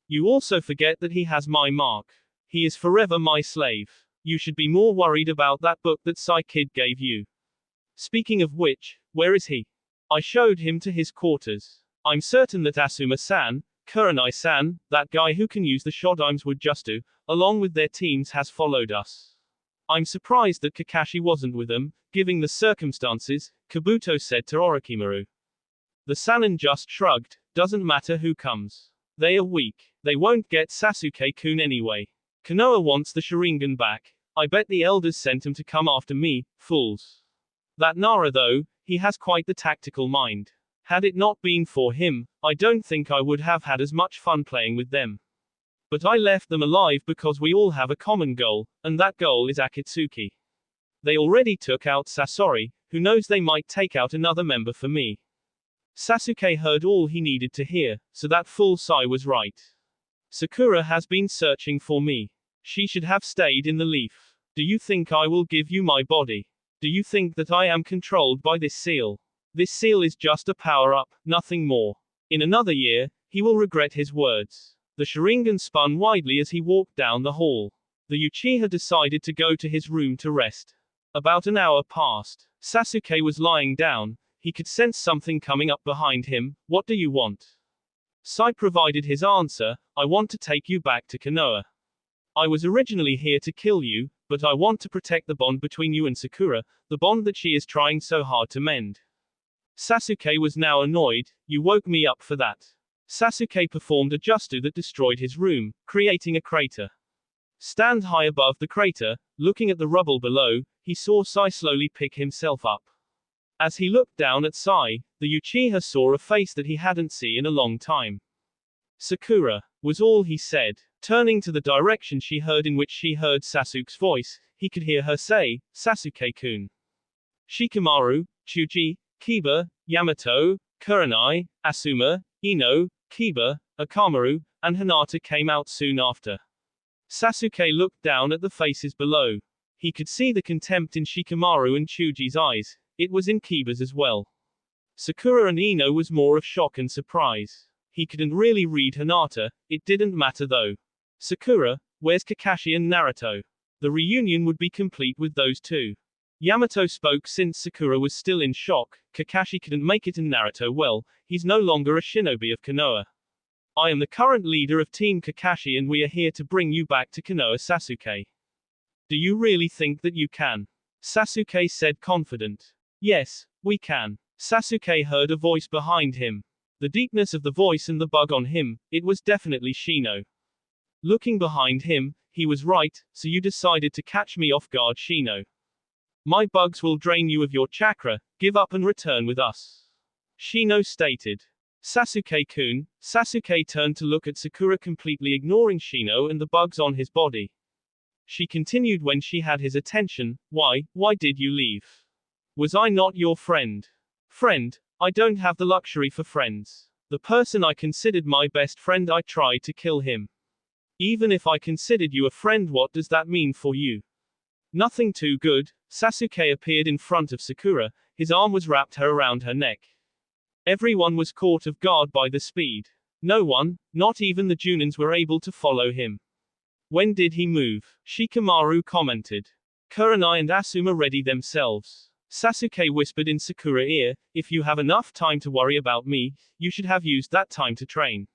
You also forget that he has my mark. He is forever my slave. You should be more worried about that book that Sai Kid gave you. Speaking of which, where is he? I showed him to his quarters. I'm certain that Asuma-san, Kurenai-san, that guy who can use the Shodime's Wujutsu, along with their teams has followed us. I'm surprised that Kakashi wasn't with them, given the circumstances, Kabuto said to Orochimaru. The Sannin just shrugged. Doesn't matter who comes. They are weak. They won't get Sasuke-kun anyway. Konoha wants the Sharingan back. I bet the elders sent him to come after me, fools. That Nara though, he has quite the tactical mind. Had it not been for him, I don't think I would have had as much fun playing with them. But I left them alive because we all have a common goal, and that goal is Akatsuki. They already took out Sasori, who knows they might take out another member for me. Sasuke heard all he needed to hear, so that fool Sai was right. Sakura has been searching for me. She should have stayed in the leaf. Do you think I will give you my body? Do you think that I am controlled by this seal? This seal is just a power-up, nothing more. In another year, he will regret his words. The Sharingan spun widely as he walked down the hall. The Uchiha decided to go to his room to rest. About an hour passed. Sasuke was lying down. He could sense something coming up behind him. What do you want? Sai provided his answer, I want to take you back to Konoha. I was originally here to kill you, but I want to protect the bond between you and Sakura, the bond that she is trying so hard to mend. Sasuke was now annoyed, you woke me up for that. Sasuke performed a jutsu that destroyed his room, creating a crater. Stand high above the crater, looking at the rubble below, he saw Sai slowly pick himself up. As he looked down at Sai, the Uchiha saw a face that he hadn't seen in a long time. Sakura, was all he said. Turning to the direction she heard in which she heard Sasuke's voice, he could hear her say, Sasuke-kun. Shikamaru, Chuji, Kiba, Yamato, Kurenai, Asuma, Ino, Kiba, Akamaru, and Hinata came out soon after. Sasuke looked down at the faces below. He could see the contempt in Shikamaru and Chuji's eyes. It was in Kiba's as well. Sakura and Ino was more of shock and surprise. He couldn't really read Hinata, it didn't matter though. Sakura, where's Kakashi and Naruto? The reunion would be complete with those two. Yamato spoke since Sakura was still in shock. Kakashi couldn't make it and Naruto well, he's no longer a shinobi of Konoha. I am the current leader of Team Kakashi and we are here to bring you back to Konoha Sasuke. Do you really think that you can? Sasuke said confident. Yes, we can. Sasuke heard a voice behind him. The deepness of the voice and the bug on him, it was definitely Shino. Looking behind him, he was right, so you decided to catch me off guard, Shino. My bugs will drain you of your chakra, give up and return with us. Shino stated. Sasuke-kun, Sasuke turned to look at Sakura, completely ignoring Shino and the bugs on his body. She continued when she had his attention, why did you leave? Was I not your friend? Friend? I don't have the luxury for friends. The person I considered my best friend, I tried to kill him. Even if I considered you a friend, what does that mean for you? Nothing too good. Sasuke appeared in front of Sakura, his arm was wrapped around her neck. Everyone was caught off guard by the speed. No one, not even the Junins, were able to follow him. When did he move? Shikamaru commented. Kurenai and Asuma readied themselves. Sasuke whispered in Sakura's ear, if you have enough time to worry about me, you should have used that time to train.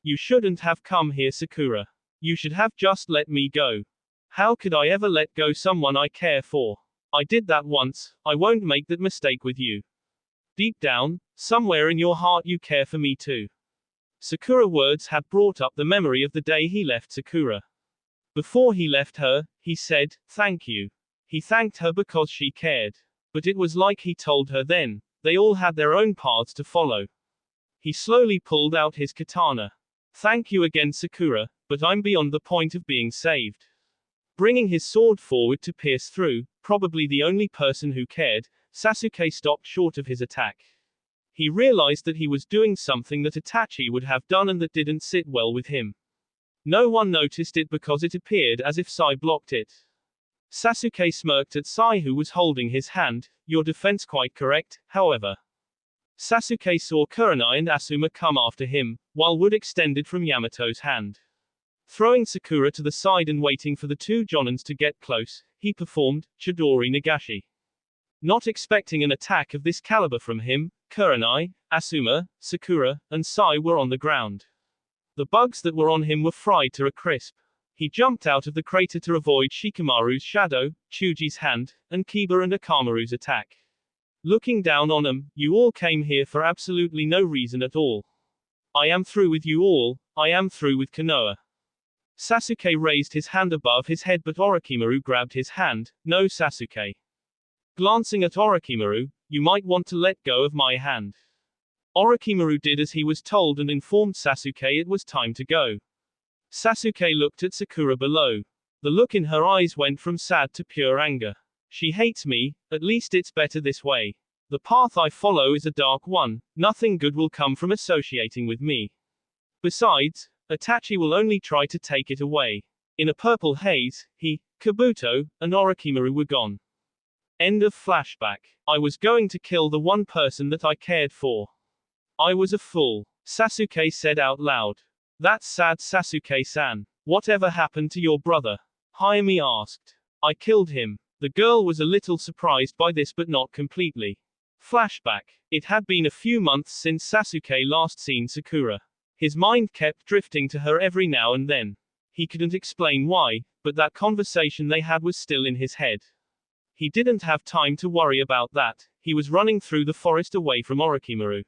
You shouldn't have come here, Sakura. You should have just let me go. How could I ever let go someone I care for? I did that once, I won't make that mistake with you. Deep down, somewhere in your heart you care for me too. Sakura's words had brought up the memory of the day he left Sakura. Before he left her, he said, thank you. He thanked her because she cared. But it was like he told her then, they all had their own paths to follow. He slowly pulled out his katana. Thank you again, Sakura, but I'm beyond the point of being saved. Bringing his sword forward to pierce through, probably the only person who cared, Sasuke stopped short of his attack. He realized that he was doing something that Itachi would have done and that didn't sit well with him. No one noticed it because it appeared as if Sai blocked it. Sasuke smirked at Sai, who was holding his hand. Your defense quite correct, however. Sasuke saw Kurenai and Asuma come after him, while wood extended from Yamato's hand. Throwing Sakura to the side and waiting for the two Jonins to get close, he performed Chidori Nagashi. Not expecting an attack of this caliber from him, Kurenai, Asuma, Sakura, and Sai were on the ground. The bugs that were on him were fried to a crisp. He jumped out of the crater to avoid Shikamaru's shadow, Chuji's hand, and Kiba and Akamaru's attack. Looking down on them, you all came here for absolutely no reason at all. I am through with you all, I am through with Konoha. Sasuke raised his hand above his head, but Orochimaru grabbed his hand. No, Sasuke. Glancing at Orochimaru, you might want to let go of my hand. Orochimaru did as he was told and informed Sasuke it was time to go. Sasuke looked at Sakura below. The look in her eyes went from sad to pure anger. She hates me, at least it's better this way. The path I follow is a dark one, nothing good will come from associating with me. Besides, Itachi will only try to take it away. In a purple haze, he, Kabuto, and Orochimaru were gone. End of flashback. I was going to kill the one person that I cared for. I was a fool, Sasuke said out loud. That's sad, Sasuke-san. Whatever happened to your brother? Hayami asked. I killed him. The girl was a little surprised by this, but not completely. Flashback. It had been a few months since Sasuke last seen Sakura. His mind kept drifting to her every now and then. He couldn't explain why, but that conversation they had was still in his head. He didn't have time to worry about that. He was running through the forest away from Orochimaru.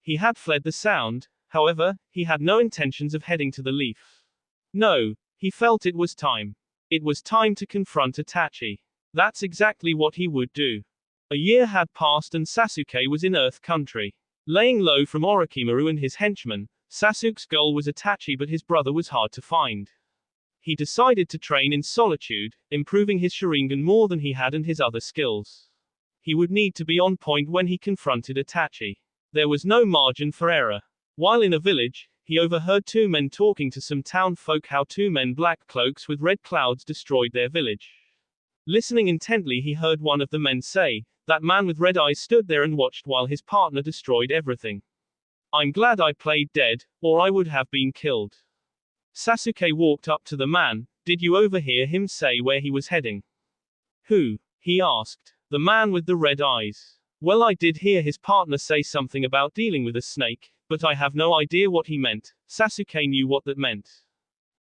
He had fled the sound, however, he had no intentions of heading to the leaf. No, he felt it was time. It was time to confront Itachi. That's exactly what he would do. A year had passed and Sasuke was in Earth Country. Laying low from Orochimaru and his henchmen, Sasuke's goal was Itachi, but his brother was hard to find. He decided to train in solitude, improving his Sharingan more than he had and his other skills. He would need to be on point when he confronted Itachi. There was no margin for error. While in a village, he overheard two men talking to some town folk how two men black cloaks with red clouds destroyed their village. Listening intently, he heard one of the men say, "That man with red eyes stood there and watched while his partner destroyed everything. I'm glad I played dead, or I would have been killed." Sasuke walked up to the man. "Did you overhear him say where he was heading?" "Who?" he asked. "The man with the red eyes." "Well, I did hear his partner say something about dealing with a snake, but I have no idea what he meant." Sasuke knew what that meant.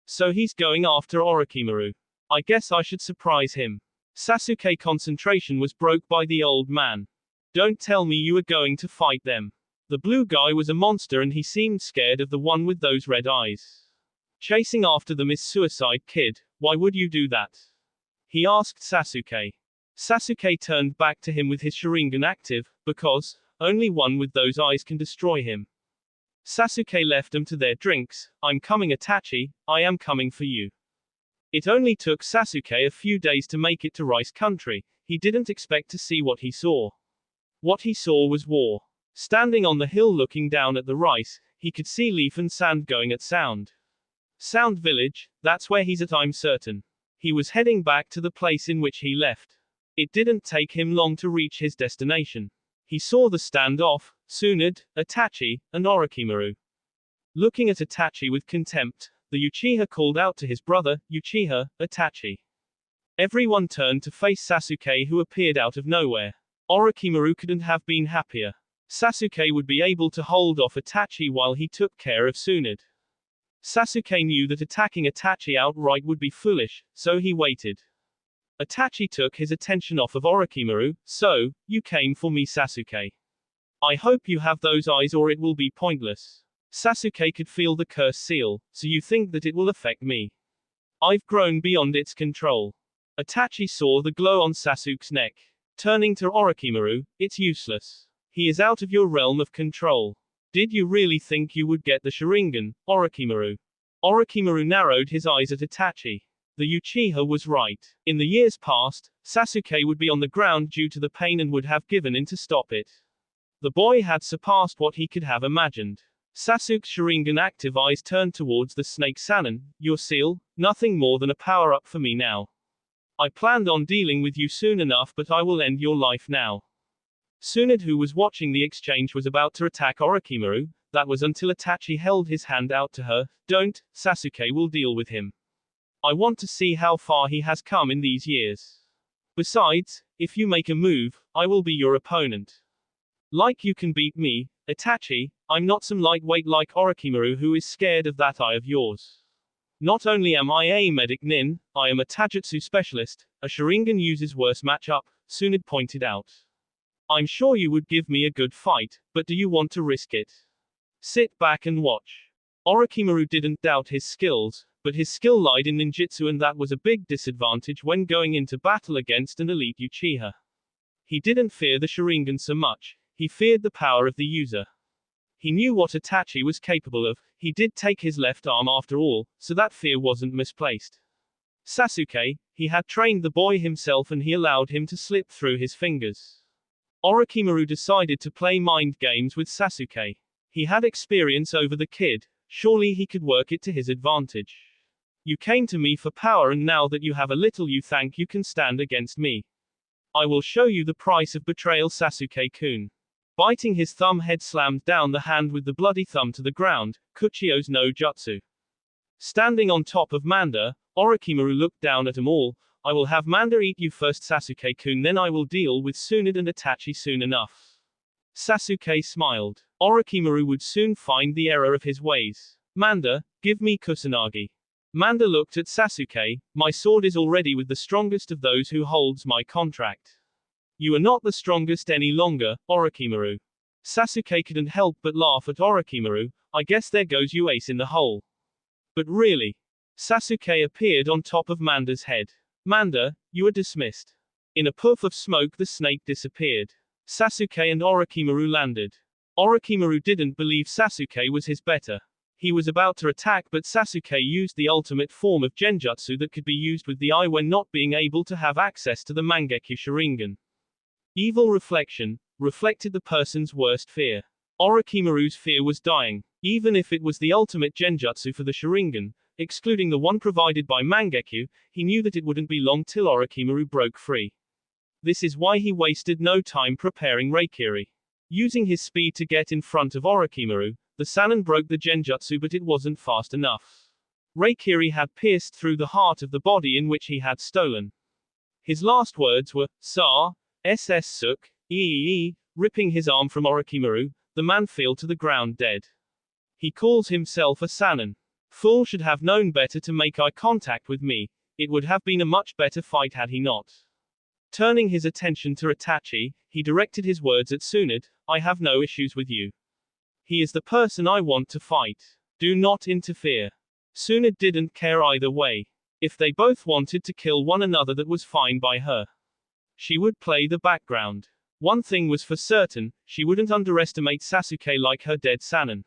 "So he's going after Orochimaru. I guess I should surprise him." Sasuke's concentration was broke by the old man. "Don't tell me you are going to fight them." The blue guy was a monster and he seemed scared of the one with those red eyes. "Chasing after them is suicide, kid. Why would you do that?" he asked Sasuke. Sasuke turned back to him with his Sharingan active, "Because only one with those eyes can destroy him." Sasuke left them to their drinks. "I'm coming, Itachi, I am coming for you." It only took Sasuke a few days to make it to Rice Country. He didn't expect to see what he saw. What he saw was war. Standing on the hill looking down at the rice, he could see leaf and sand going at Sound. Sound Village, that's where he's at, I'm certain. He was heading back to the place in which he left. It didn't take him long to reach his destination. He saw the standoff, Tsunade, Itachi, and Orochimaru. Looking at Itachi with contempt, the Uchiha called out to his brother, "Uchiha, Itachi." Everyone turned to face Sasuke, who appeared out of nowhere. Orochimaru couldn't have been happier. Sasuke would be able to hold off Itachi while he took care of Tsunade. Sasuke knew that attacking Itachi outright would be foolish, so he waited. Itachi took his attention off of Orochimaru. "So, you came for me, Sasuke. I hope you have those eyes or it will be pointless." Sasuke could feel the curse seal. "So you think that it will affect me? I've grown beyond its control." Itachi saw the glow on Sasuke's neck. Turning to Orochimaru, "It's useless. He is out of your realm of control. Did you really think you would get the Sharingan, Orochimaru?" Orochimaru narrowed his eyes at Itachi. The Uchiha was right. In the years past, Sasuke would be on the ground due to the pain and would have given in to stop it. The boy had surpassed what he could have imagined. Sasuke's Sharingan active eyes turned towards the snake Sannin. "Your seal? Nothing more than a power-up for me now. I planned on dealing with you soon enough, but I will end your life now." Tsunade, who was watching the exchange, was about to attack Orochimaru. That was until Itachi held his hand out to her. "Don't, Sasuke will deal with him. I want to see how far he has come in these years. Besides, if you make a move, I will be your opponent. Like you can beat me, Itachi, I'm not some lightweight like Orochimaru who is scared of that eye of yours. Not only am I a medic nin, I am a Taijutsu specialist. A Sharingan uses worse matchup," Tsunade pointed out. "I'm sure you would give me a good fight, but do you want to risk it? Sit back and watch." Orochimaru didn't doubt his skills, but his skill lied in ninjutsu, and that was a big disadvantage when going into battle against an elite Uchiha. He didn't fear the Sharingan so much, he feared the power of the user. He knew what Itachi was capable of. He did take his left arm after all, so that fear wasn't misplaced. Sasuke, he had trained the boy himself and he allowed him to slip through his fingers. Orochimaru decided to play mind games with Sasuke. He had experience over the kid, surely he could work it to his advantage. "You came to me for power, and now that you have a little you think you can stand against me. I will show you the price of betrayal, Sasuke-kun." Biting his thumb, head slammed down the hand with the bloody thumb to the ground. Kuchio's no jutsu. Standing on top of Manda, Orochimaru looked down at them all. "I will have Manda eat you first, Sasuke-kun, then I will deal with Tsunade and Itachi soon enough." Sasuke smiled. Orochimaru would soon find the error of his ways. Manda, give me Kusanagi. Manda looked at Sasuke. My sword is already with the strongest of those who holds my contract. You are not the strongest any longer, Orochimaru. Sasuke couldn't help but laugh at Orochimaru. I guess there goes you ace in the hole. But really. Sasuke appeared on top of Manda's head. Manda, you are dismissed. In a puff of smoke the snake disappeared. Sasuke and Orochimaru landed. Orochimaru didn't believe Sasuke was his better. He was about to attack but Sasuke used the ultimate form of genjutsu that could be used with the eye when not being able to have access to the Mangekyo Sharingan. Evil reflection, reflected the person's worst fear. Orochimaru's fear was dying. Even if it was the ultimate genjutsu for the Sharingan, excluding the one provided by Mangekyo, he knew that it wouldn't be long till Orochimaru broke free. This is why he wasted no time preparing Reikiri. Using his speed to get in front of Orochimaru, the Sannin broke the genjutsu but it wasn't fast enough. Reikiri had pierced through the heart of the body in which he had stolen. His last words were, Sa, SS Suk, ripping his arm from Orochimaru, the man fell to the ground dead. He calls himself a Sannin. Fool should have known better to make eye contact with me. It would have been a much better fight had he not. Turning his attention to Itachi, he directed his words at Tsunade, I have no issues with you. He is the person I want to fight. Do not interfere. Tsunade didn't care either way. If they both wanted to kill one another that was fine by her. She would play the background. One thing was for certain, she wouldn't underestimate Sasuke like her dead Sannin.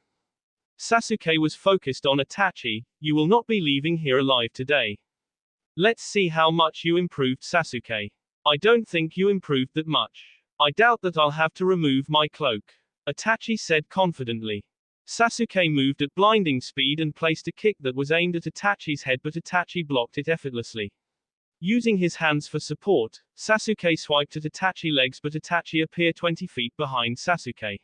Sasuke was focused on Itachi, you will not be leaving here alive today. Let's see how much you improved Sasuke. I don't think you improved that much. I doubt that I'll have to remove my cloak. Itachi said confidently. Sasuke moved at blinding speed and placed a kick that was aimed at Itachi's head but Itachi blocked it effortlessly. Using his hands for support, Sasuke swiped at Itachi's legs but Itachi appeared 20 feet behind Sasuke.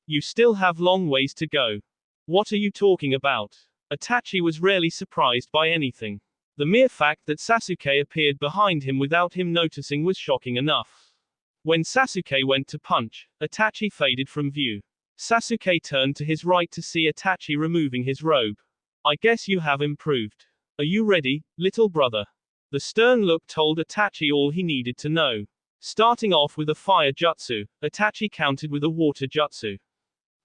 You still have long ways to go. What are you talking about? Itachi was rarely surprised by anything. The mere fact that Sasuke appeared behind him without him noticing was shocking enough. When Sasuke went to punch, Itachi faded from view. Sasuke turned to his right to see Itachi removing his robe. I guess you have improved. Are you ready, little brother? The stern look told Itachi all he needed to know. Starting off with a fire jutsu, Itachi countered with a water jutsu.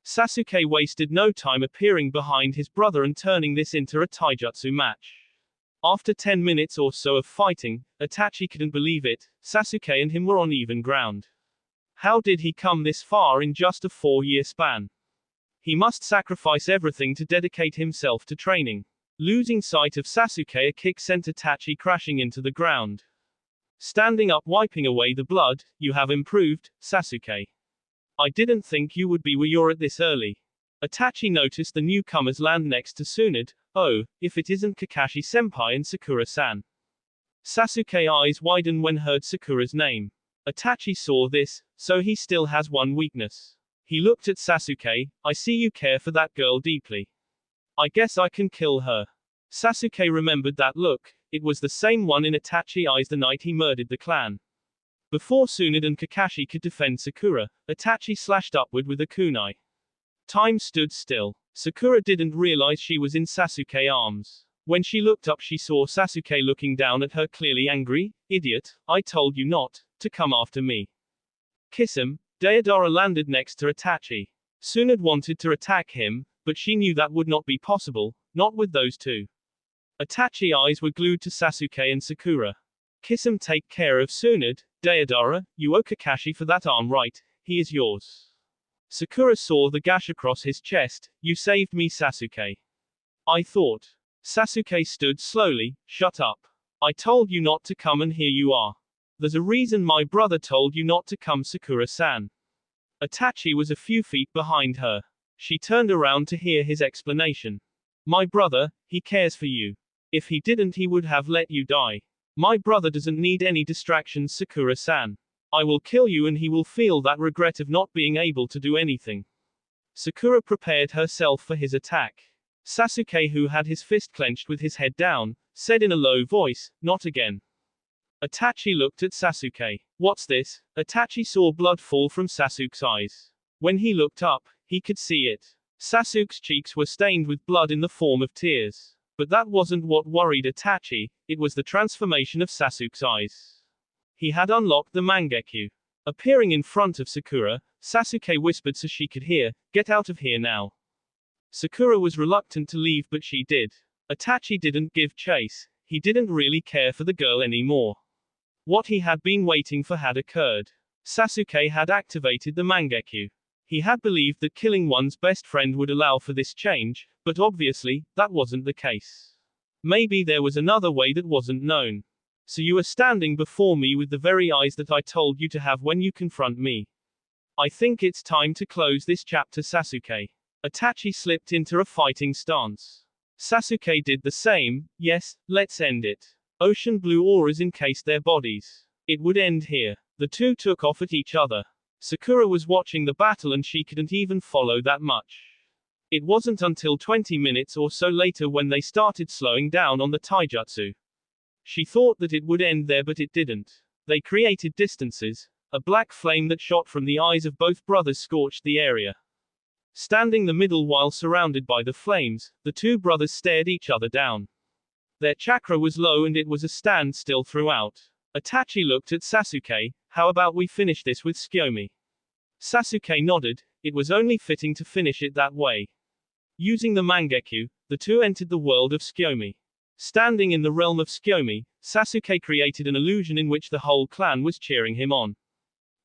Sasuke wasted no time appearing behind his brother and turning this into a taijutsu match. After 10 minutes or so of fighting, Itachi couldn't believe it, Sasuke and him were on even ground. How did he come this far in just a 4-year span? He must sacrifice everything to dedicate himself to training. Losing sight of Sasuke, a kick sent Itachi crashing into the ground. Standing up wiping away the blood, you have improved, Sasuke. I didn't think you would be where you're at this early. Itachi noticed the newcomers land next to Tsunade. Oh, if it isn't Kakashi-senpai and Sakura-san. Sasuke's eyes widened when heard Sakura's name. Itachi saw this, so he still has one weakness. He looked at Sasuke, I see you care for that girl deeply. I guess I can kill her. Sasuke remembered that look, it was the same one in Itachi's eyes the night he murdered the clan. Before Tsunade and Kakashi could defend Sakura, Itachi slashed upward with a kunai. Time stood still. Sakura didn't realize she was in Sasuke's arms. When she looked up she saw Sasuke looking down at her clearly angry. Idiot, I told you not to come after me. Kiss him. Deidara landed next to Itachi. Tsunade wanted to attack him, but she knew that would not be possible, not with those two. Itachi's eyes were glued to Sasuke and Sakura. Kiss him. Take care of Tsunade, Deidara, you owe Kakashi for that arm right, he is yours. Sakura saw the gash across his chest. You saved me, Sasuke. I thought. Sasuke stood slowly. Shut up. I told you not to come and here you are. There's a reason my brother told you not to come, Sakura-san. Itachi was a few feet behind her. She turned around to hear his explanation. My brother, he cares for you. If he didn't he would have let you die. My brother doesn't need any distractions, Sakura-san. I will kill you and he will feel that regret of not being able to do anything. Sakura prepared herself for his attack. Sasuke, who had his fist clenched with his head down, said in a low voice, not again. Itachi looked at Sasuke. What's this? Itachi saw blood fall from Sasuke's eyes. When he looked up, he could see it. Sasuke's cheeks were stained with blood in the form of tears. But that wasn't what worried Itachi, it was the transformation of Sasuke's eyes. He had unlocked the Mangekyo. Appearing in front of Sakura, Sasuke whispered so she could hear, "Get out of here now." Sakura was reluctant to leave but she did. Itachi didn't give chase, he didn't really care for the girl anymore. What he had been waiting for had occurred. Sasuke had activated the Mangekyo. He had believed that killing one's best friend would allow for this change, but obviously, that wasn't the case. Maybe there was another way that wasn't known. So you are standing before me with the very eyes that I told you to have when you confront me. I think it's time to close this chapter, Sasuke. Itachi slipped into a fighting stance. Sasuke did the same. Yes, let's end it. Ocean blue auras encased their bodies. It would end here. The two took off at each other. Sakura was watching the battle and she couldn't even follow that much. It wasn't until 20 minutes or so later when they started slowing down on the taijutsu. She thought that it would end there but it didn't. They created distances. A black flame that shot from the eyes of both brothers scorched the area. Standing the middle while surrounded by the flames, the two brothers stared each other down. Their chakra was low and it was a standstill throughout. Itachi looked at Sasuke. How about we finish this with Tsukuyomi? Sasuke nodded. It was only fitting to finish it that way. Using the Mangekyo, the two entered the world of Tsukuyomi. Standing in the realm of Tsukuyomi, Sasuke created an illusion in which the whole clan was cheering him on.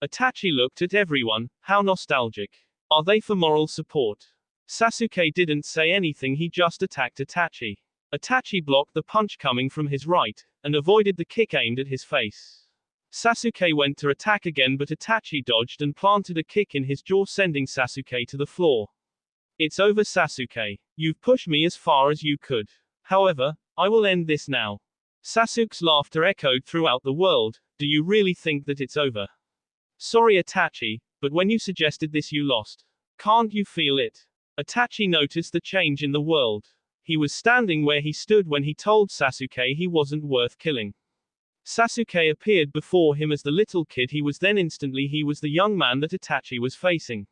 Itachi looked at everyone. How nostalgic. Are they for moral support? Sasuke didn't say anything, he just attacked Itachi. Itachi blocked the punch coming from his right, and avoided the kick aimed at his face. Sasuke went to attack again but Itachi dodged and planted a kick in his jaw sending Sasuke to the floor. It's over, Sasuke. You've pushed me as far as you could. However, I will end this now. Sasuke's laughter echoed throughout the world. Do you really think that it's over? Sorry Itachi, but when you suggested this you lost. Can't you feel it? Itachi noticed the change in the world. He was standing where he stood when he told Sasuke he wasn't worth killing. Sasuke appeared before him as the little kid he was, then instantly he was the young man that Itachi was facing.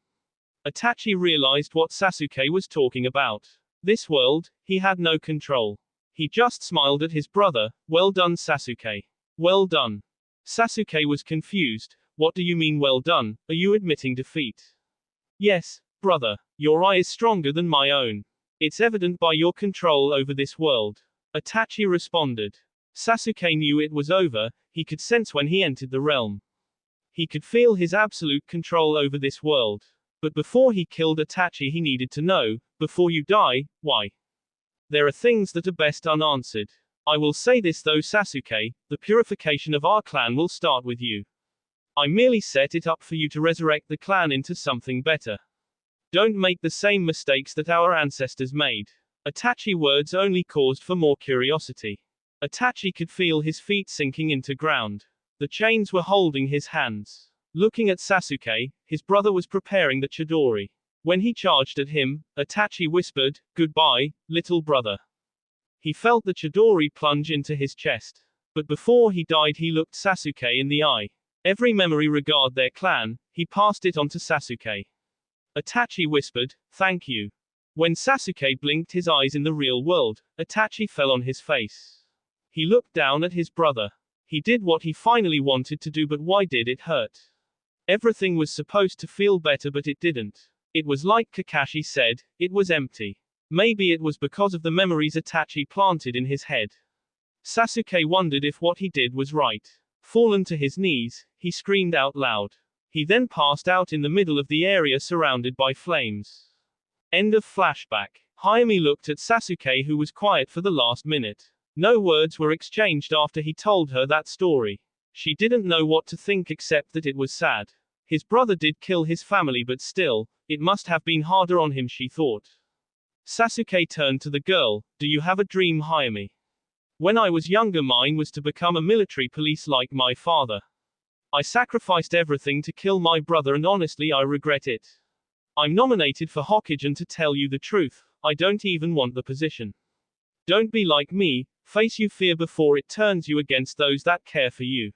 Itachi realized what Sasuke was talking about. This world, he had no control. He just smiled at his brother. Well done, Sasuke. Well done. Sasuke was confused. What do you mean well done? Are you admitting defeat? Yes, brother. Your eye is stronger than my own. It's evident by your control over this world. Itachi responded. Sasuke knew it was over, he could sense when he entered the realm. He could feel his absolute control over this world. But before he killed Itachi he needed to know, before you die, why? There are things that are best unanswered. I will say this though, Sasuke, the purification of our clan will start with you. I merely set it up for you to resurrect the clan into something better. Don't make the same mistakes that our ancestors made. Itachi's words only caused for more curiosity. Itachi could feel his feet sinking into ground. The chains were holding his hands. Looking at Sasuke, his brother was preparing the Chidori. When he charged at him, Itachi whispered, "Goodbye, little brother." He felt the Chidori plunge into his chest. But before he died he looked Sasuke in the eye. Every memory regarding their clan, he passed it on to Sasuke. Itachi whispered, "Thank you." When Sasuke blinked his eyes in the real world, Itachi fell on his face. He looked down at his brother. He did what he finally wanted to do, but why did it hurt? Everything was supposed to feel better but it didn't. It was like Kakashi said, it was empty. Maybe it was because of the memories Itachi planted in his head. Sasuke wondered if what he did was right. Fallen to his knees, he screamed out loud. He then passed out in the middle of the area surrounded by flames. End of flashback. Hayami looked at Sasuke who was quiet for the last minute. No words were exchanged after he told her that story. She didn't know what to think except that it was sad. His brother did kill his family but still, it must have been harder on him, she thought. Sasuke turned to the girl. Do you have a dream, Hayami? When I was younger mine was to become a military police like my father. I sacrificed everything to kill my brother and honestly I regret it. I'm nominated for Hokage and to tell you the truth, I don't even want the position. Don't be like me, face your fear before it turns you against those that care for you.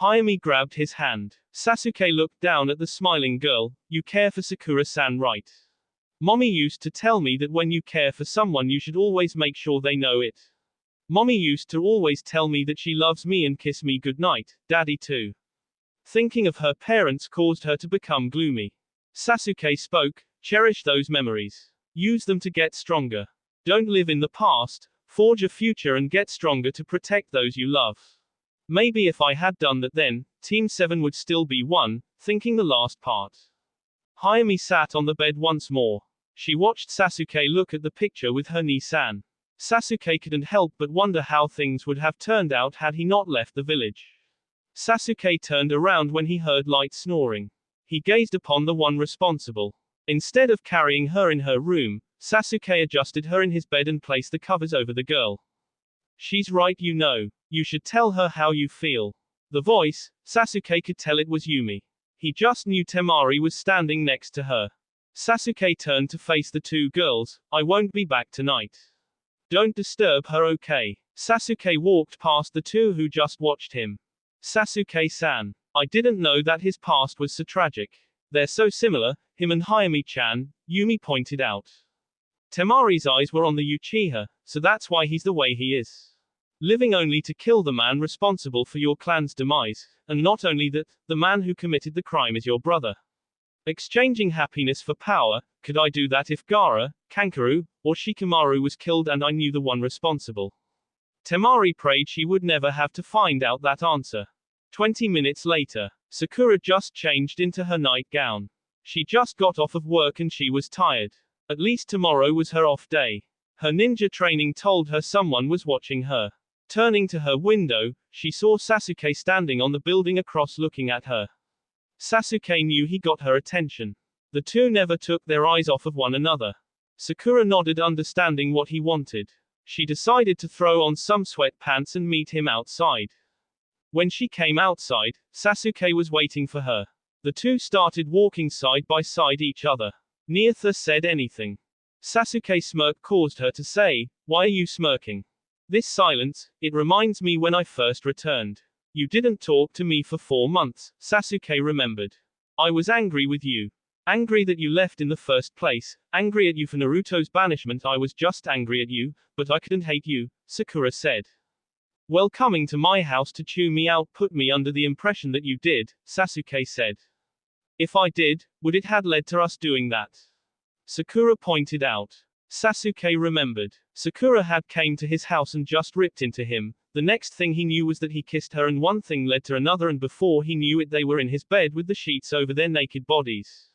Hayami grabbed his hand. Sasuke looked down at the smiling girl. You care for Sakura-san, right? Mommy used to tell me that when you care for someone you should always make sure they know it. Mommy used to always tell me that she loves me and kiss me goodnight, daddy too. Thinking of her parents caused her to become gloomy. Sasuke spoke, cherish those memories. Use them to get stronger. Don't live in the past, forge a future and get stronger to protect those you love. Maybe if I had done that then, Team 7 would still be one, thinking the last part. Hayami sat on the bed once more. She watched Sasuke look at the picture with her Ni-san. Sasuke couldn't help but wonder how things would have turned out had he not left the village. Sasuke turned around when he heard light snoring. He gazed upon the one responsible. Instead of carrying her in her room, Sasuke adjusted her in his bed and placed the covers over the girl. She's right, you know. You should tell her how you feel. The voice, Sasuke could tell it was Yumi. He just knew Temari was standing next to her. Sasuke turned to face the two girls. I won't be back tonight. Don't disturb her, okay? Sasuke walked past the two who just watched him. Sasuke-san. I didn't know that his past was so tragic. They're so similar, him and Hayami-chan, Yumi pointed out. Temari's eyes were on the Uchiha, so that's why he's the way he is. Living only to kill the man responsible for your clan's demise, and not only that, the man who committed the crime is your brother. Exchanging happiness for power, could I do that if Gaara, Kankuro, or Shikamaru was killed and I knew the one responsible? Temari prayed she would never have to find out that answer. 20 minutes later, Sakura just changed into her nightgown. She just got off of work and she was tired. At least tomorrow was her off day. Her ninja training told her someone was watching her. Turning to her window, she saw Sasuke standing on the building across looking at her. Sasuke knew he got her attention. The two never took their eyes off of one another. Sakura nodded, understanding what he wanted. She decided to throw on some sweatpants and meet him outside. When she came outside, Sasuke was waiting for her. The two started walking side by side each other. Neither said anything. Sasuke's smirk caused her to say, "Why are you smirking?" This silence, it reminds me when I first returned. You didn't talk to me for 4 months, Sasuke remembered. I was angry with you. Angry that you left in the first place, angry at you for Naruto's banishment. I was just angry at you, but I couldn't hate you, Sakura said. Well, coming to my house to chew me out put me under the impression that you did, Sasuke said. If I did, would it had led to us doing that? Sakura pointed out. Sasuke remembered. Sakura had came to his house and just ripped into him. The next thing he knew was that he kissed her and one thing led to another and before he knew it they were in his bed with the sheets over their naked bodies.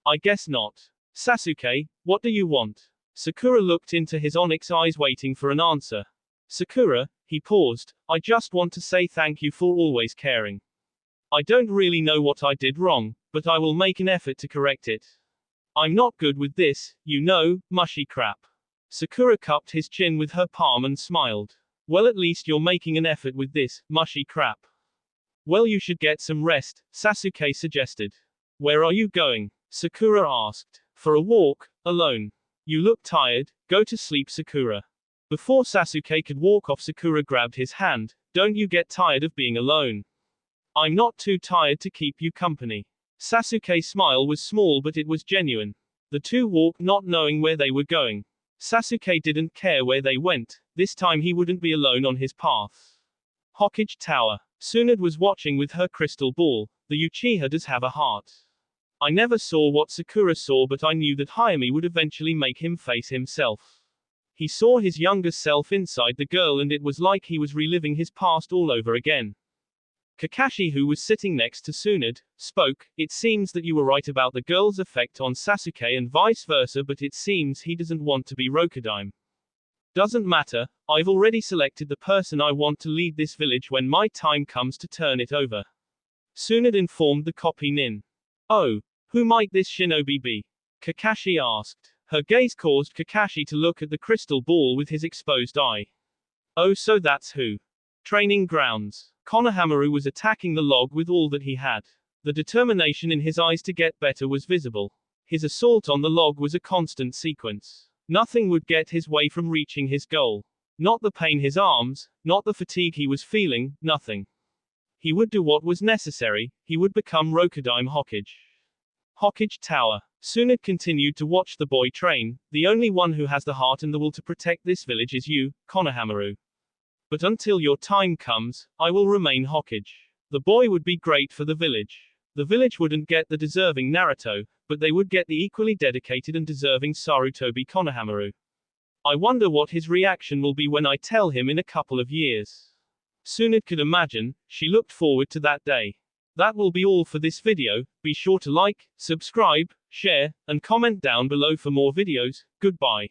I guess not. Sasuke, what do you want? Sakura looked into his onyx eyes waiting for an answer. Sakura, he paused, I just want to say thank you for always caring. I don't really know what I did wrong, but I will make an effort to correct it. I'm not good with this, you know, mushy crap. Sakura cupped his chin with her palm and smiled. Well, at least you're making an effort with this, mushy crap. Well, you should get some rest, Sasuke suggested. Where are you going? Sakura asked. For a walk, alone. You look tired, go to sleep, Sakura. Before Sasuke could walk off, Sakura grabbed his hand. Don't you get tired of being alone? I'm not too tired to keep you company. Sasuke's smile was small but it was genuine. The two walked not knowing where they were going. Sasuke didn't care where they went, this time he wouldn't be alone on his path. Hokage Tower. Tsunade was watching with her crystal ball. The Uchiha does have a heart. I never saw what Sakura saw but I knew that Hayami would eventually make him face himself. He saw his younger self inside the girl and it was like he was reliving his past all over again. Kakashi, who was sitting next to Tsunade, spoke. It seems that you were right about the girl's effect on Sasuke and vice versa, but it seems he doesn't want to be Rokudaime. Doesn't matter, I've already selected the person I want to lead this village when my time comes to turn it over. Tsunade informed the copy nin. Oh, who might this shinobi be? Kakashi asked. Her gaze caused Kakashi to look at the crystal ball with his exposed eye. Oh, so that's who. Training grounds. Konohamaru was attacking the log with all that he had. The determination in his eyes to get better was visible. His assault on the log was a constant sequence. Nothing would get his way from reaching his goal. Not the pain his arms, not the fatigue he was feeling, nothing. He would do what was necessary, he would become Rokudaime Hokage. Hokage Tower. Tsunade continued to watch the boy train. The only one who has the heart and the will to protect this village is you, Konohamaru. But until your time comes, I will remain Hokage. The boy would be great for the village. The village wouldn't get the deserving Naruto, but they would get the equally dedicated and deserving Sarutobi Konohamaru. I wonder what his reaction will be when I tell him in a couple of years. Tsunade could imagine, she looked forward to that day. That will be all for this video. Be sure to like, subscribe, share, and comment down below for more videos. Goodbye.